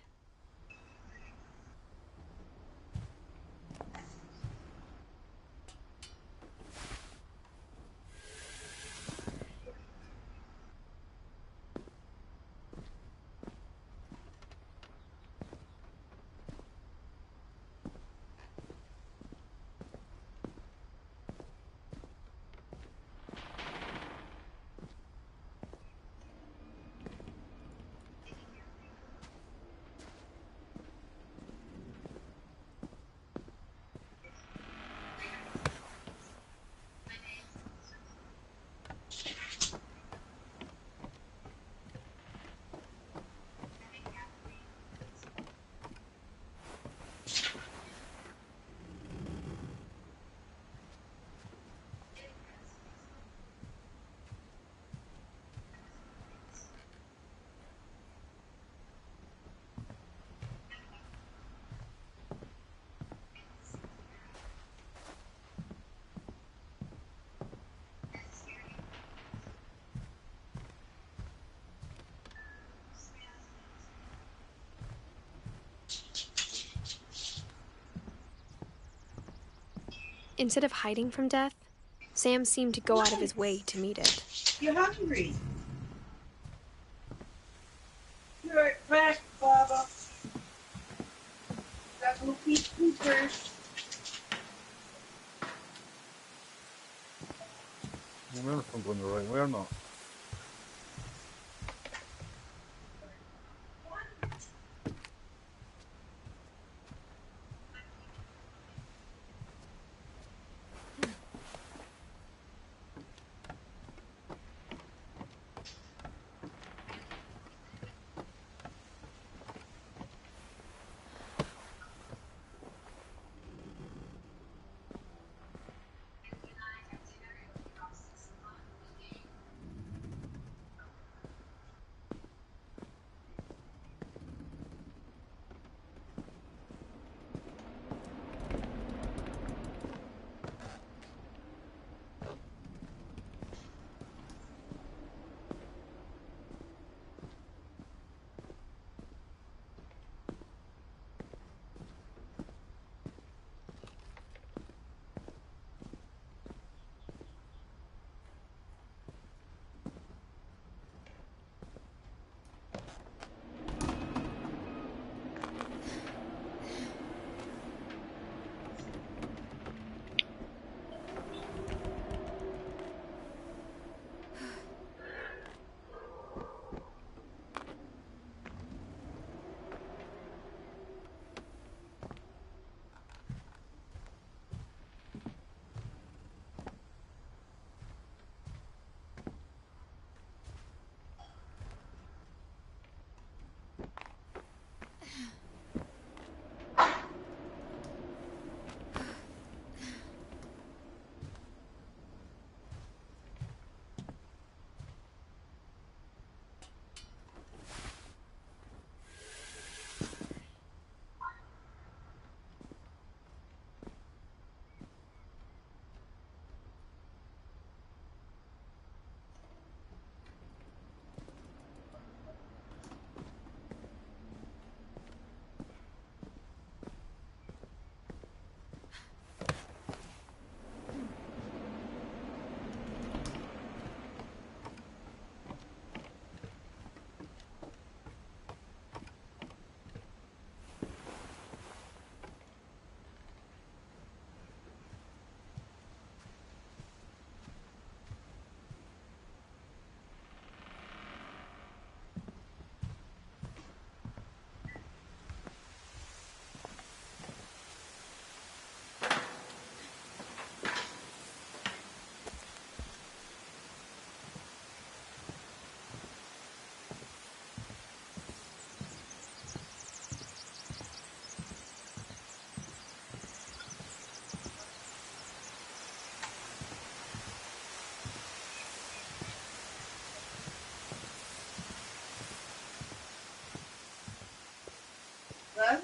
Instead of hiding from death, Sam seemed to go out of his way to meet it. You're hungry. You're right back, Baba. Got little peach poopers. We're not going the right way or not.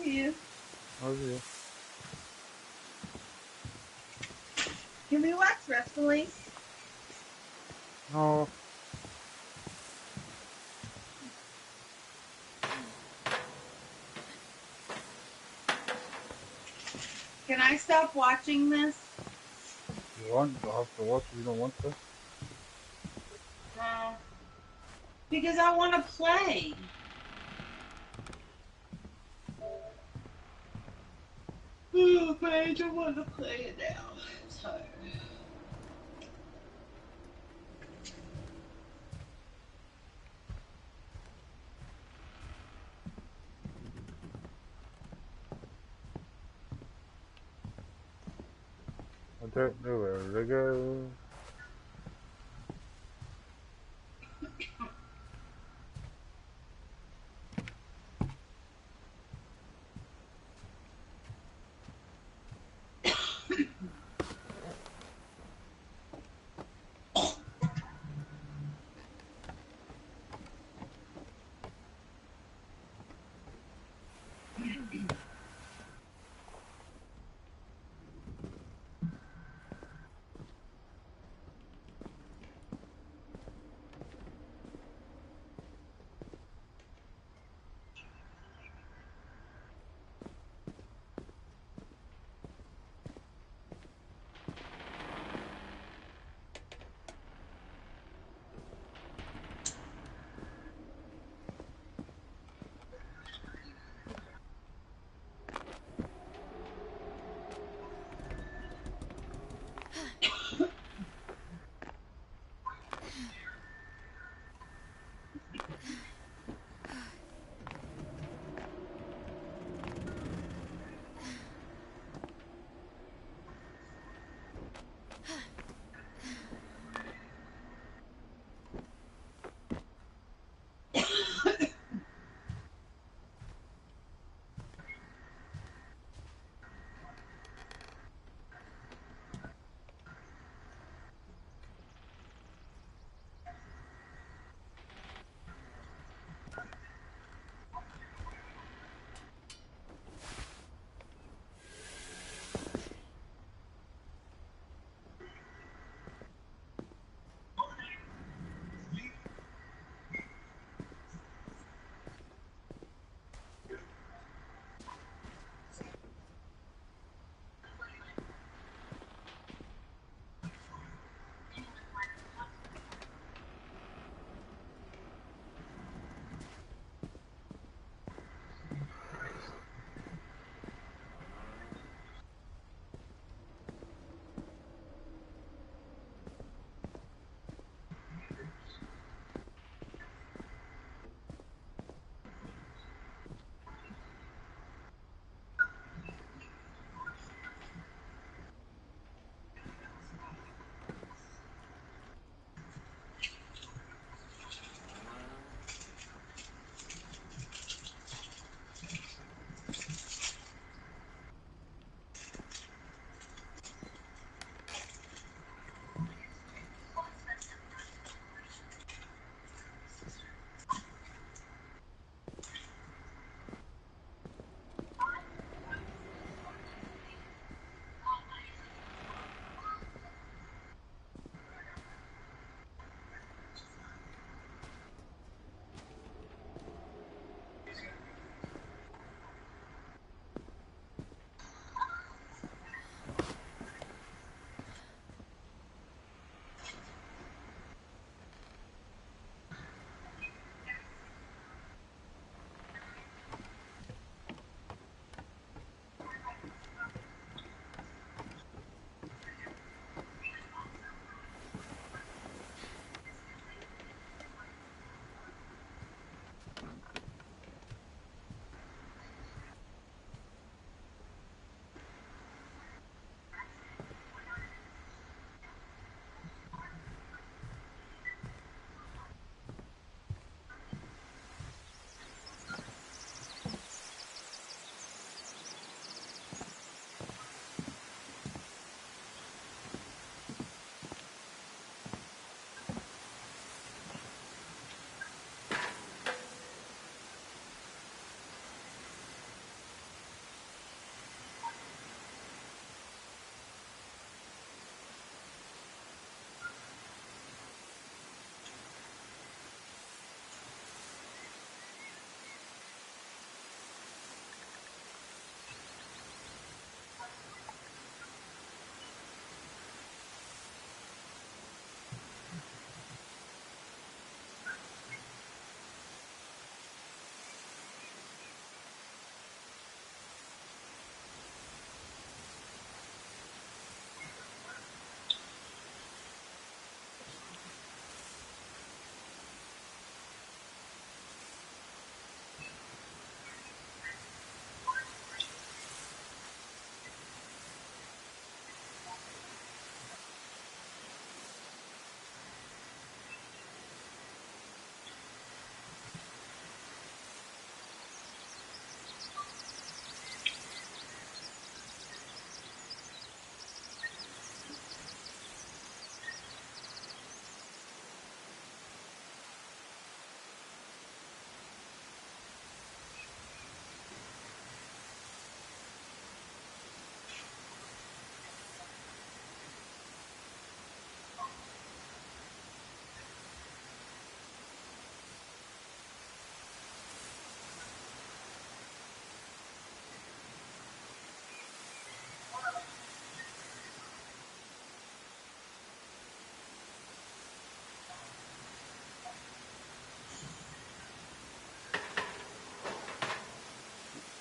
you. Love you. Can we watch wrestling? No. Can I stop watching this? You want? You have to watch. You don't want to. No. Because I want to play. Oh, but I don't want to play it now. I'm tired. I don't know where to go.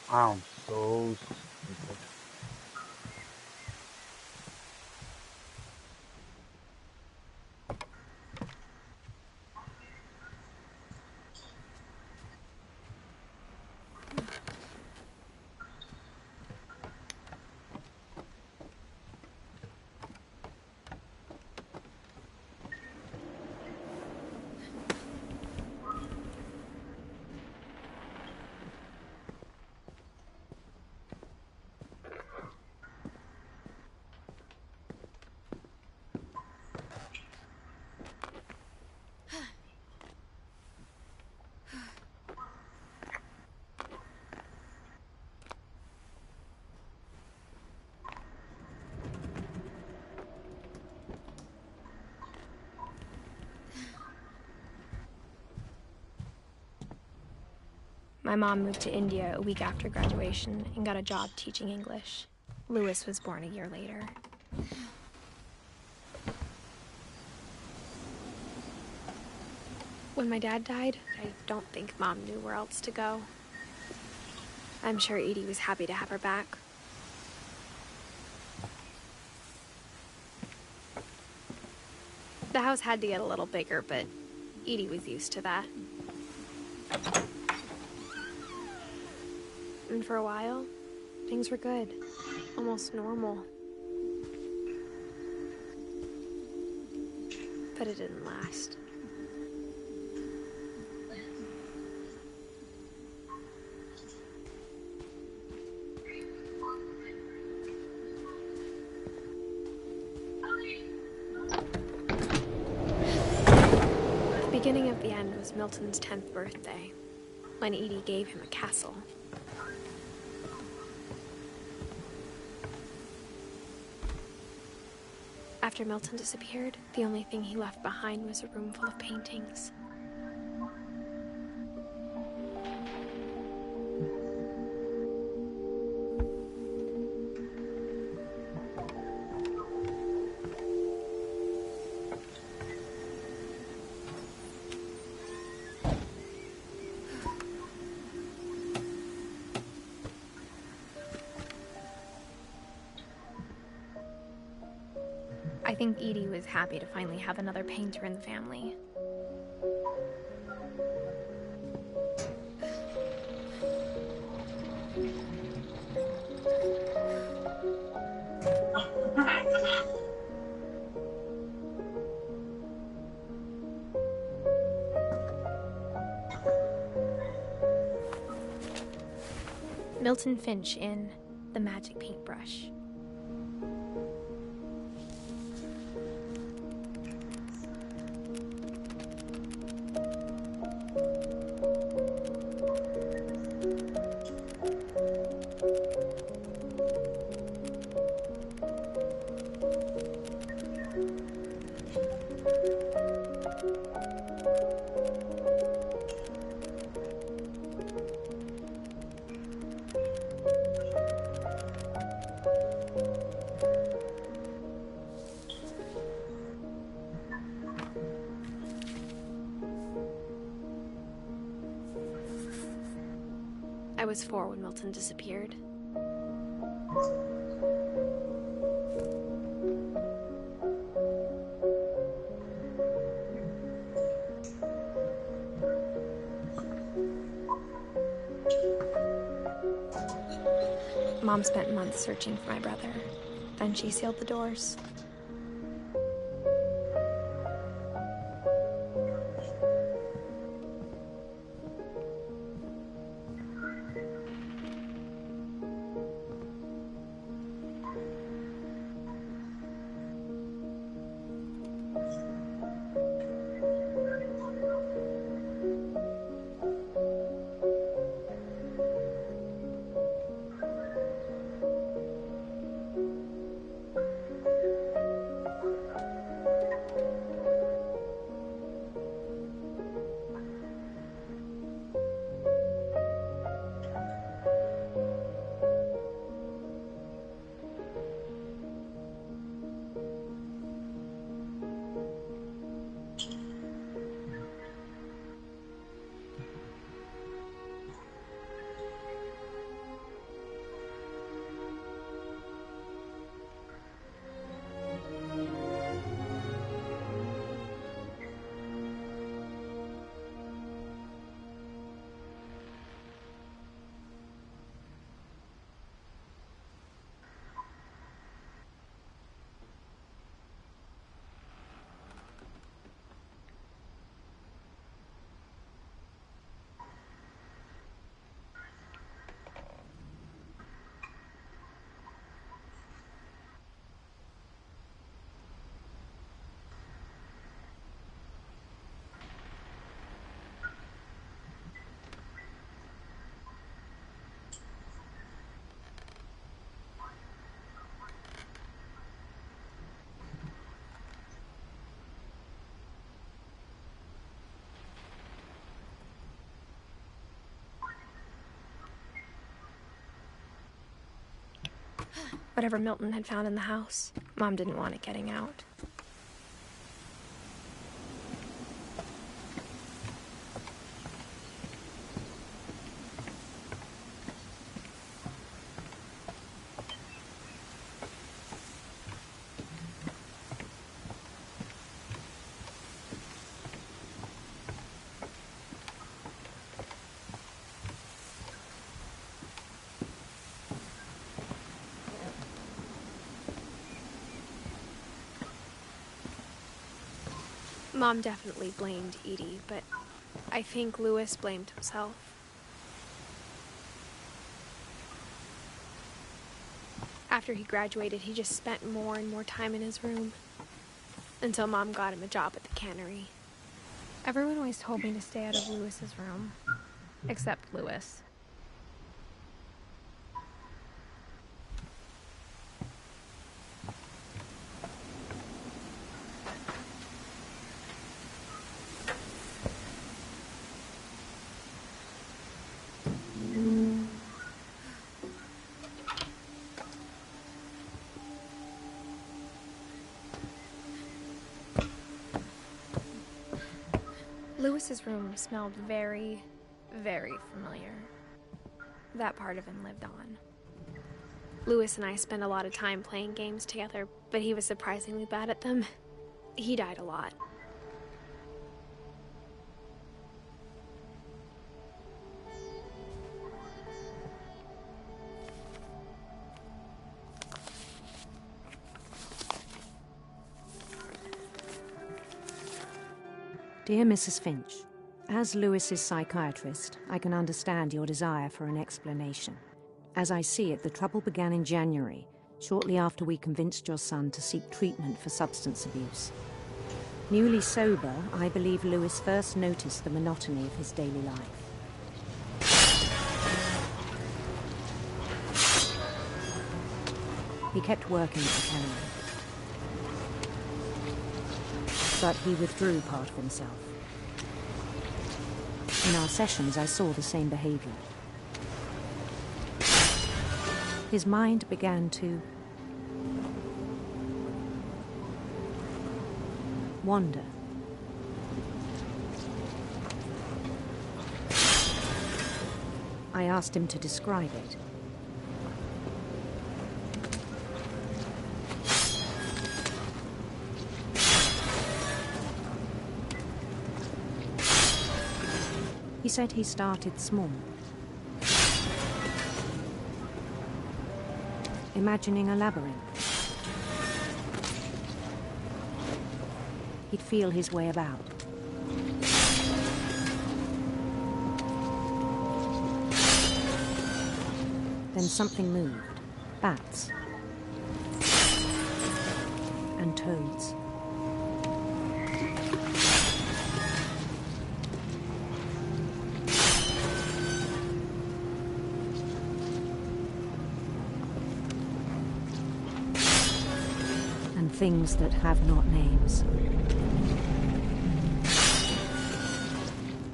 I'm so stupid. My mom moved to India a week after graduation and got a job teaching English. Louis was born a year later. When my dad died, I don't think Mom knew where else to go. I'm sure Edie was happy to have her back. The house had to get a little bigger, but Edie was used to that. And for a while, things were good. Almost normal. But it didn't last. The beginning of the end was Milton's 10th birthday, when Edie gave him a castle. After Milton disappeared, the only thing he left behind was a room full of paintings. I think Edie was happy to finally have another painter in the family. Milton Finch in The Magic Paintbrush. I was 4 when Milton disappeared. Mom spent months searching for my brother. Then she sealed the doors. Whatever Milton had found in the house, Mom didn't want it getting out. Mom definitely blamed Edie, but I think Louis blamed himself. After he graduated, he just spent more and more time in his room, until Mom got him a job at the cannery. Everyone always told me to stay out of Louis's room, except Louis. Louis's room smelled very, very familiar. That part of him lived on. Louis and I spent a lot of time playing games together, but he was surprisingly bad at them. He died a lot. Dear Mrs. Finch, as Louis's psychiatrist, I can understand your desire for an explanation. As I see it, the trouble began in January, shortly after we convinced your son to seek treatment for substance abuse. Newly sober, I believe Louis first noticed the monotony of his daily life. He kept working at the cannery, but he withdrew part of himself. In our sessions, I saw the same behavior. His mind began to wander. I asked him to describe it. He said he started small, imagining a labyrinth. He'd feel his way about. Then something moved. Bats. And toads. Things that have not names.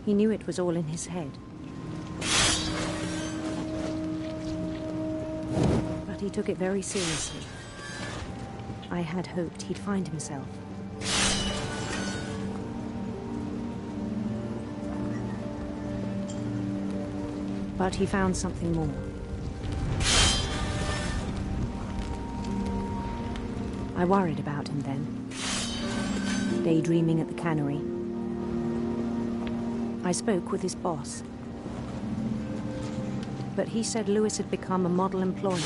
He knew it was all in his head. But he took it very seriously. I had hoped he'd find himself. But he found something more. I worried about him then, daydreaming at the cannery. I spoke with his boss, but he said Louis had become a model employee.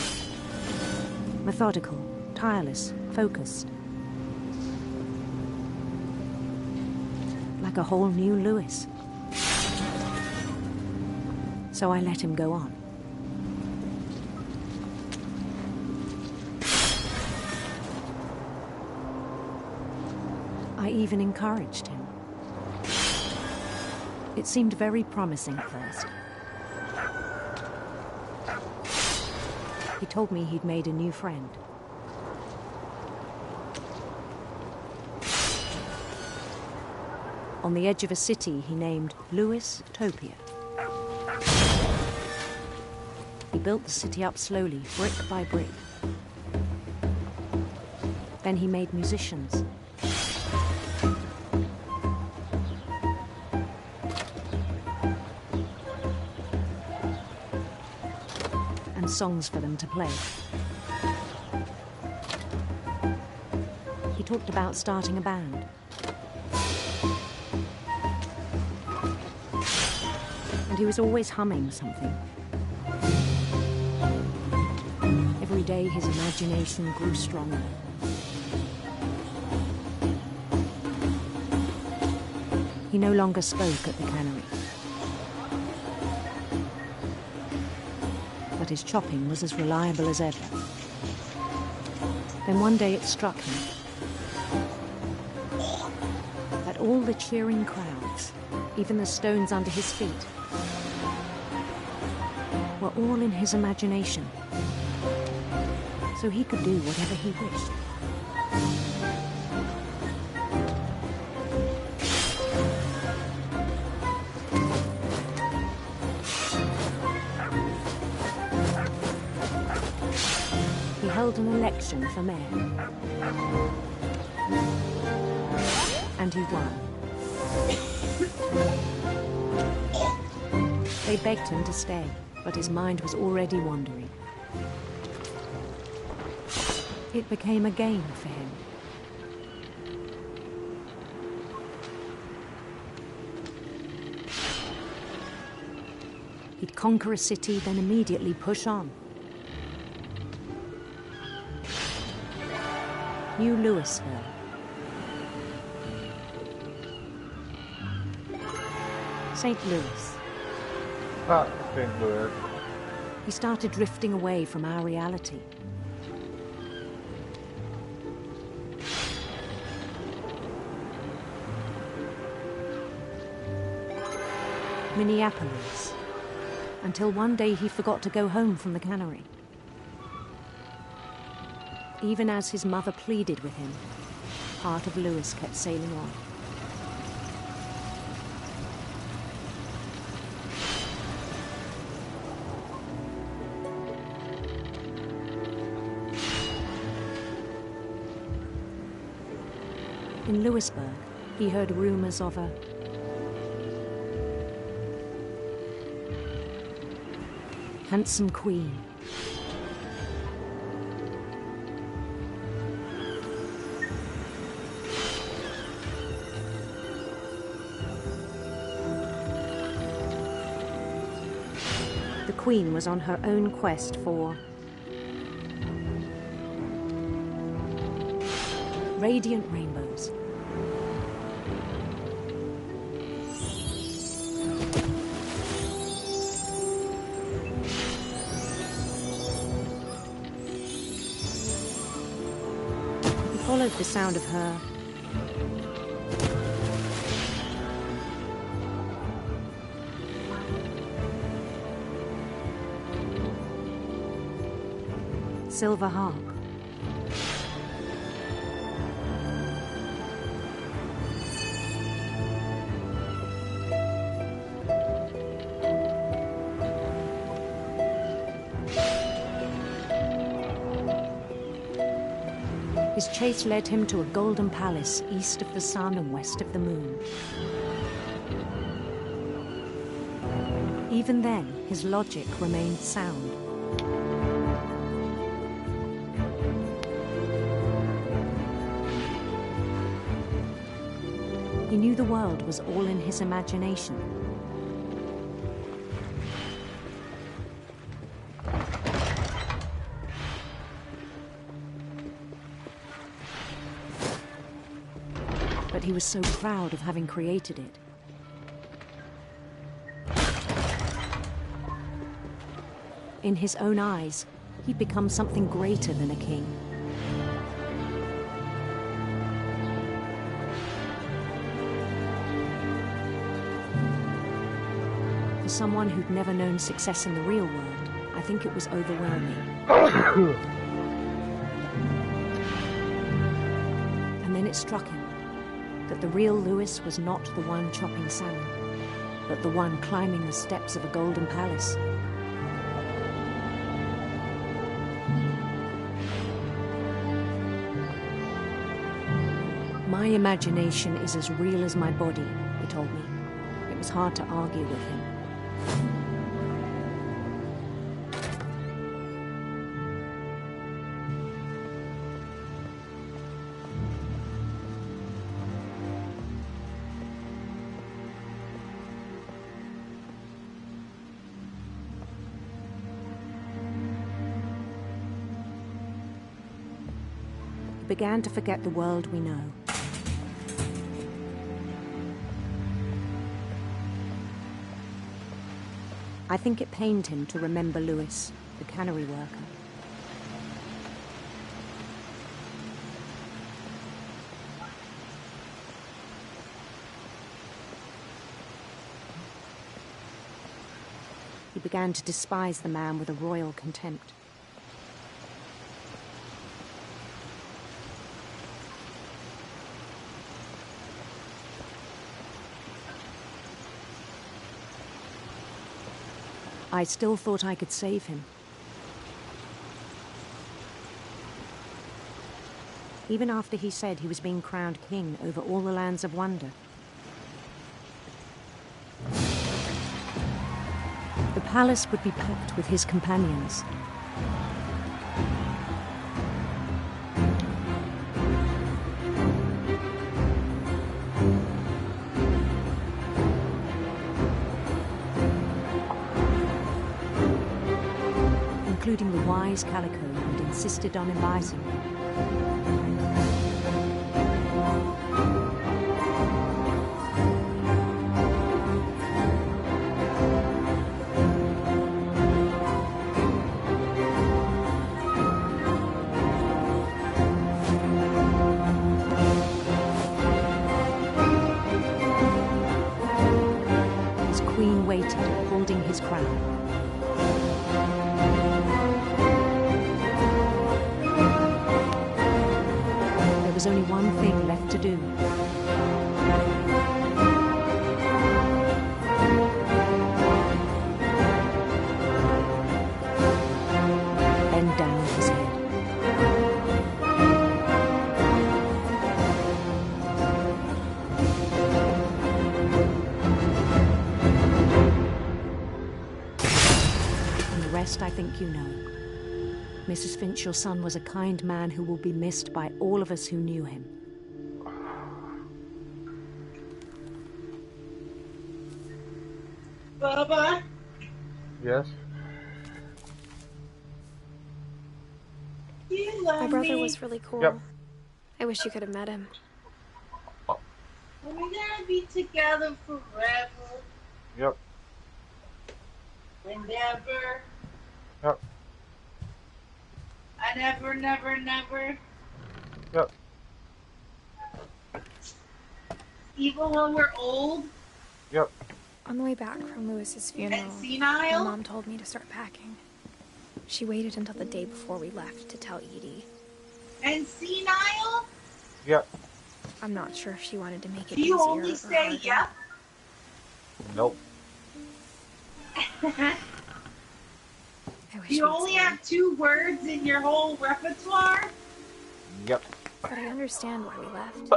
Methodical, tireless, focused. Like a whole new Louis. So I let him go on. I even encouraged him. It seemed very promising at first. He told me he'd made a new friend. On the edge of a city he named Louis Topia. He built the city up slowly, brick by brick. Then he made musicians. And songs for them to play. He talked about starting a band. And he was always humming something. Every day his imagination grew stronger. He no longer spoke at the cannery. But his chopping was as reliable as ever. Then one day it struck him that all the cheering crowds, even the stones under his feet, were all in his imagination, so he could do whatever he wished. He held an election for mayor, and he won. They begged him to stay, but his mind was already wandering. It became a game for him. He'd conquer a city, then immediately push on. New Louisville. St. Louis. Ah, St. Louis. He started drifting away from our reality. Minneapolis, until one day he forgot to go home from the cannery. Even as his mother pleaded with him, part of Louis kept sailing on. In Louisburg, he heard rumors of a handsome queen. The queen was on her own quest for radiant rainbows. He followed the sound of her silver harp. His chase led him to a golden palace east of the sun and west of the moon. Even then, his logic remained sound. He knew the world was all in his imagination. But he was so proud of having created it. In his own eyes, he'd become something greater than a king. For someone who'd never known success in the real world, I think it was overwhelming. And then it struck him that the real Louis was not the one chopping salmon, but the one climbing the steps of a golden palace. My imagination is as real as my body, he told me. It was hard to argue with him. We began to forget the world we know. I think it pained him to remember Lewis, the cannery worker. He began to despise the man with a royal contempt. I still thought I could save him. Even after he said he was being crowned king over all the lands of wonder. The palace would be packed with his companions. Including the wise Calico who'd insisted on inviting me. His queen waited, holding his crown. There was only one thing left to do. Bend down his head. And the rest I think you know. Mrs. Finch, your son was a kind man who will be missed by all of us who knew him. Baba? Yes? Do you love My brother me? was really cool. Yep. I wish you could have met him. Are we gonna be together forever Yep. and ever? Yep. And ever, never, never? Yep. Even when we're old? Yep. On the way back from Lewis's funeral, And my senile? mom told me to start packing. She waited until the day before we left to tell Edie. And senile? Yep. I'm not sure if she wanted to make it Do you easier only or say harder. yep? Nope. I wish Do you we'd only stayed. have 2 words in your whole repertoire? Yep. But I understand why we left.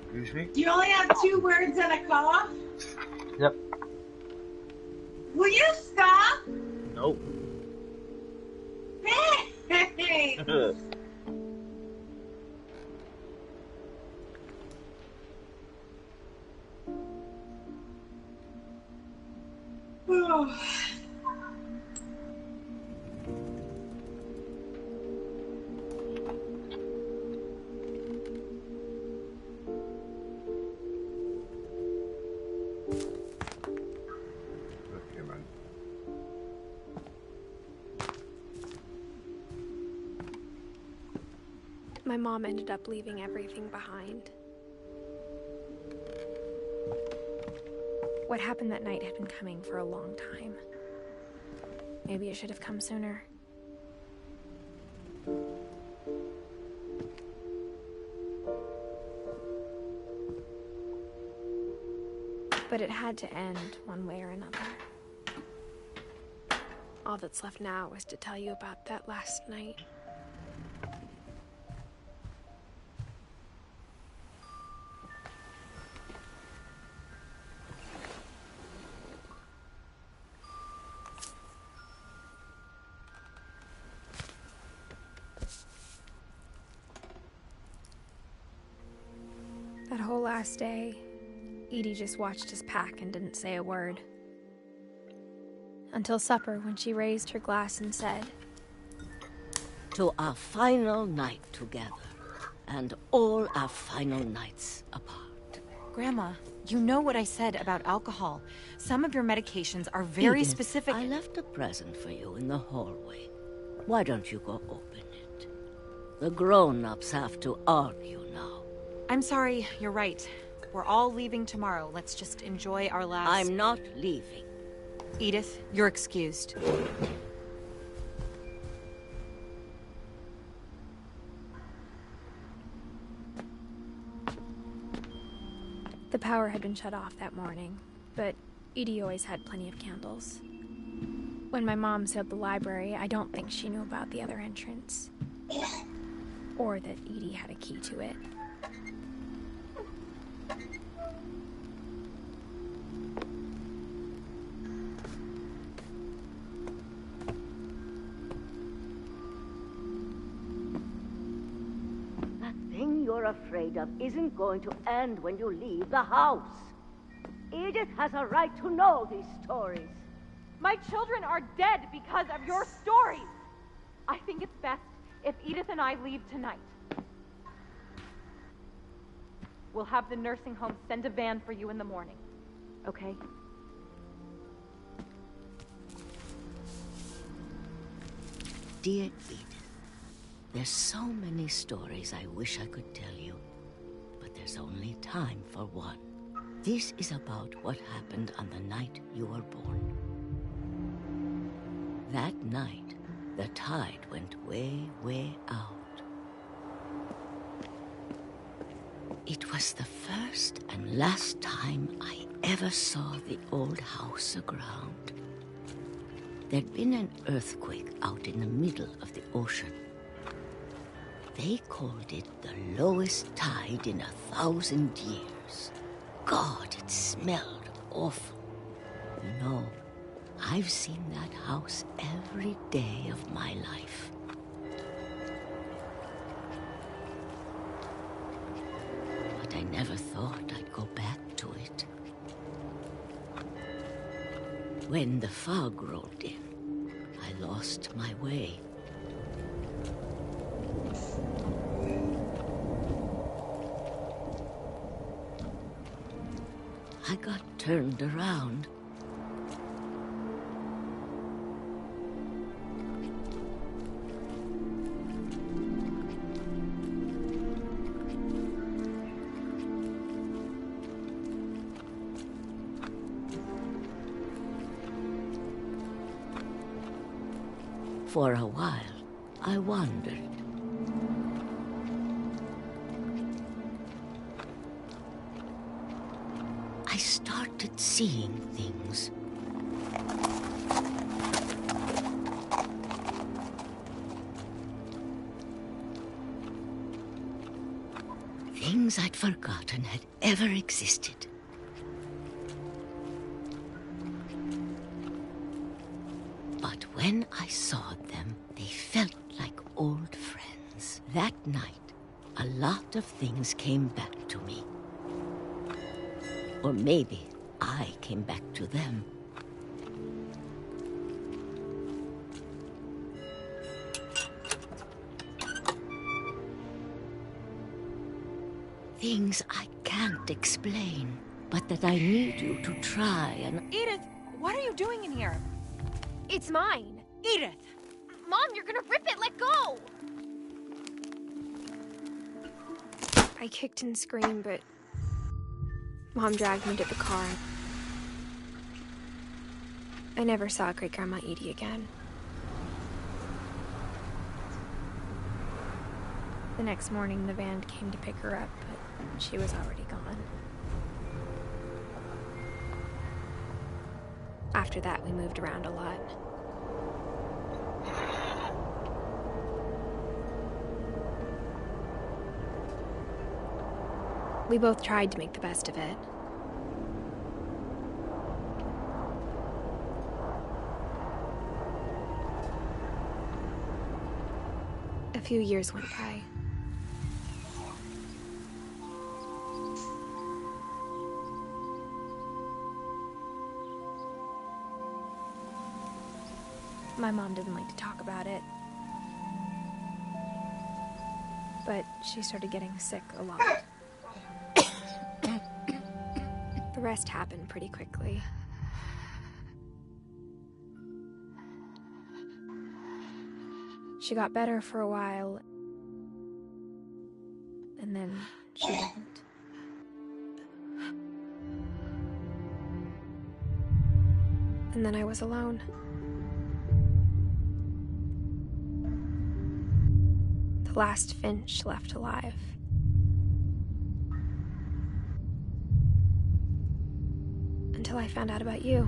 Excuse me? Do you only have 2 words and a cough? Yep. Will you stop? Nope. Hey! Okay, man. My mom ended up leaving everything behind. What happened that night had been coming for a long time. Maybe it should have come sooner. But it had to end one way or another. All that's left now is to tell you about that last night. That whole last day, Edie just watched us pack and didn't say a word. Until supper, when she raised her glass and said, "To our final night together, and all our final nights apart." Grandma, you know what I said about alcohol. Some of your medications are very Edith, specific. I left a present for you in the hallway. Why don't you go open it? The grown-ups have to argue now. I'm sorry, you're right. We're all leaving tomorrow. Let's just enjoy our last... I'm not leaving. Edith, you're excused. The power had been shut off that morning, but Edie always had plenty of candles. When my mom sealed the library, I don't think she knew about the other entrance. Or that Edie had a key to it. That thing you're afraid of isn't going to end when you leave the house. Edith has a right to know these stories. My children are dead because of your stories. I think it's best if Edith and I leave tonight. We'll have the nursing home send a van for you in the morning, okay? Dear Edith, there's so many stories I wish I could tell you, but there's only time for one. This is about what happened on the night you were born. That night, the tide went way, way out. It was the first and last time I ever saw the old house aground. There'd been an earthquake out in the middle of the ocean. They called it the lowest tide in 1,000 years. God, it smelled awful. You know, I've seen that house every day of my life. But I never thought I'd go back to it. When the fog rolled in, I lost my way. I got turned around. For a while, I wandered. I started seeing things. Things I'd forgotten had ever existed. But when I saw them, they felt like old friends. That night, a lot of things came back to me. Or maybe I came back to them. Things I can't explain, but that I need you to try and... Edith, what are you doing in here? It's mine. Edith! Mom, you're gonna rip it! Let go! I kicked and screamed, but Mom dragged me to the car. I never saw Great-Grandma Edie again. The next morning, the van came to pick her up, but she was already gone. After that, we moved around a lot. We both tried to make the best of it. A few years went by. My mom didn't like to talk about it. But she started getting sick a lot. The rest happened pretty quickly. She got better for a while, and then she didn't. And then I was alone. The last Finch left alive. Until I found out about you.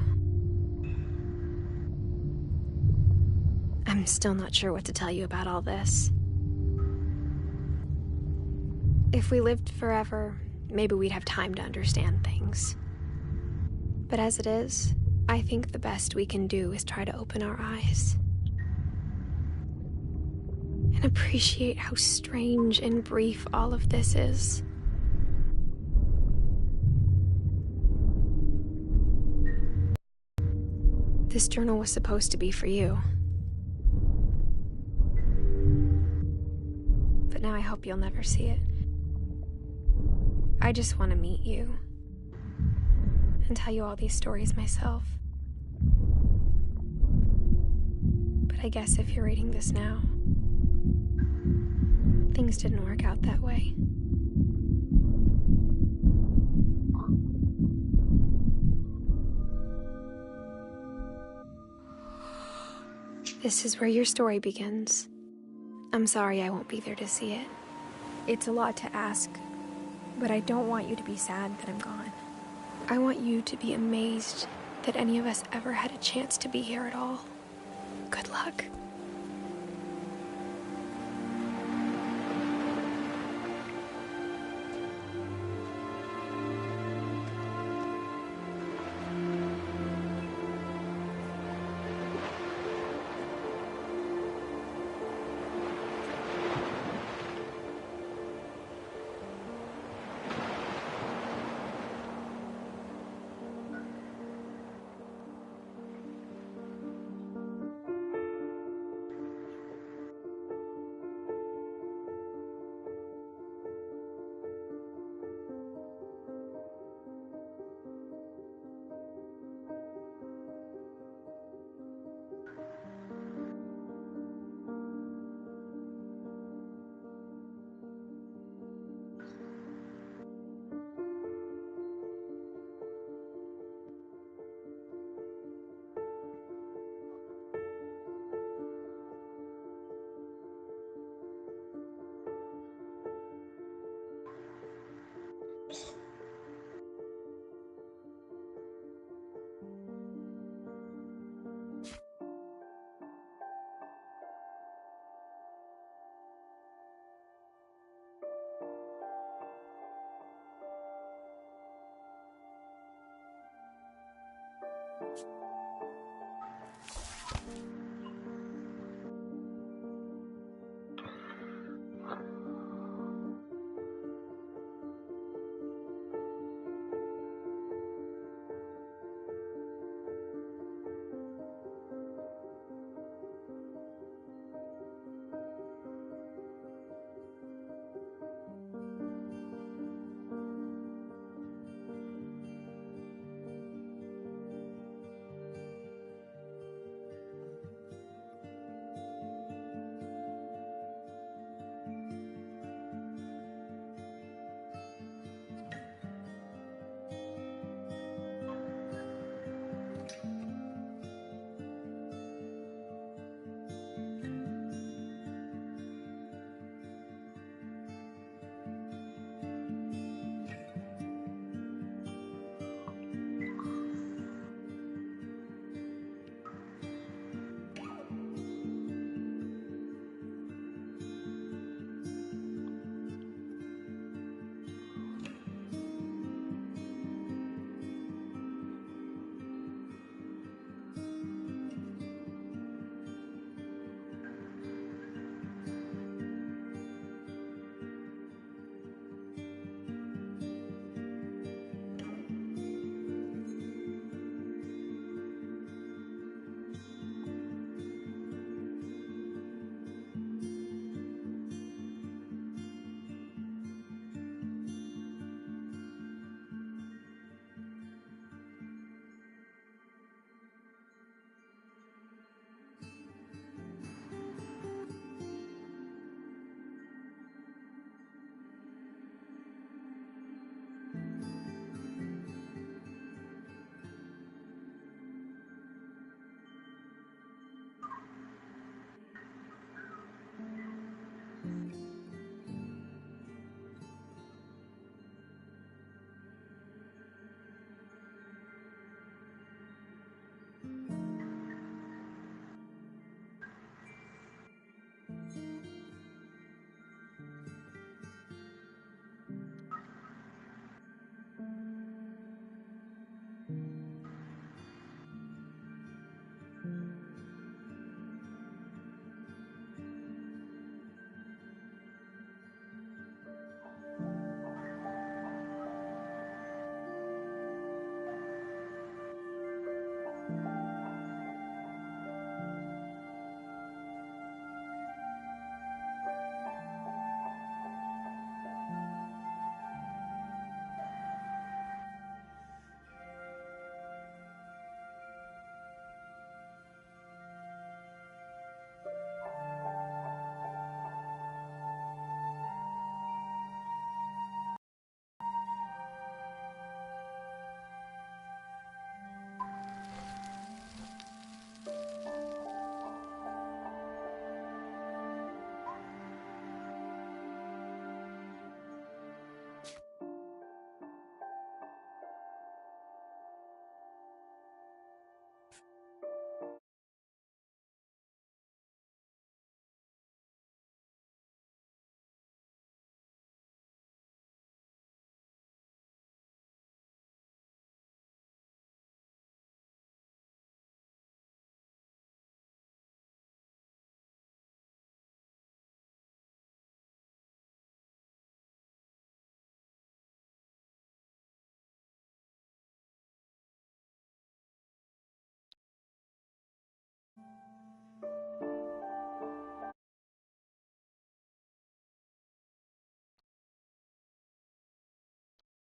I'm still not sure what to tell you about all this. If we lived forever, maybe we'd have time to understand things. But as it is, I think the best we can do is try to open our eyes. And appreciate how strange and brief all of this is. This journal was supposed to be for you. But now I hope you'll never see it. I just want to meet you and tell you all these stories myself. But I guess if you're reading this now, things didn't work out that way. This is where your story begins. I'm sorry I won't be there to see it. It's a lot to ask, but I don't want you to be sad that I'm gone. I want you to be amazed that any of us ever had a chance to be here at all. Good luck.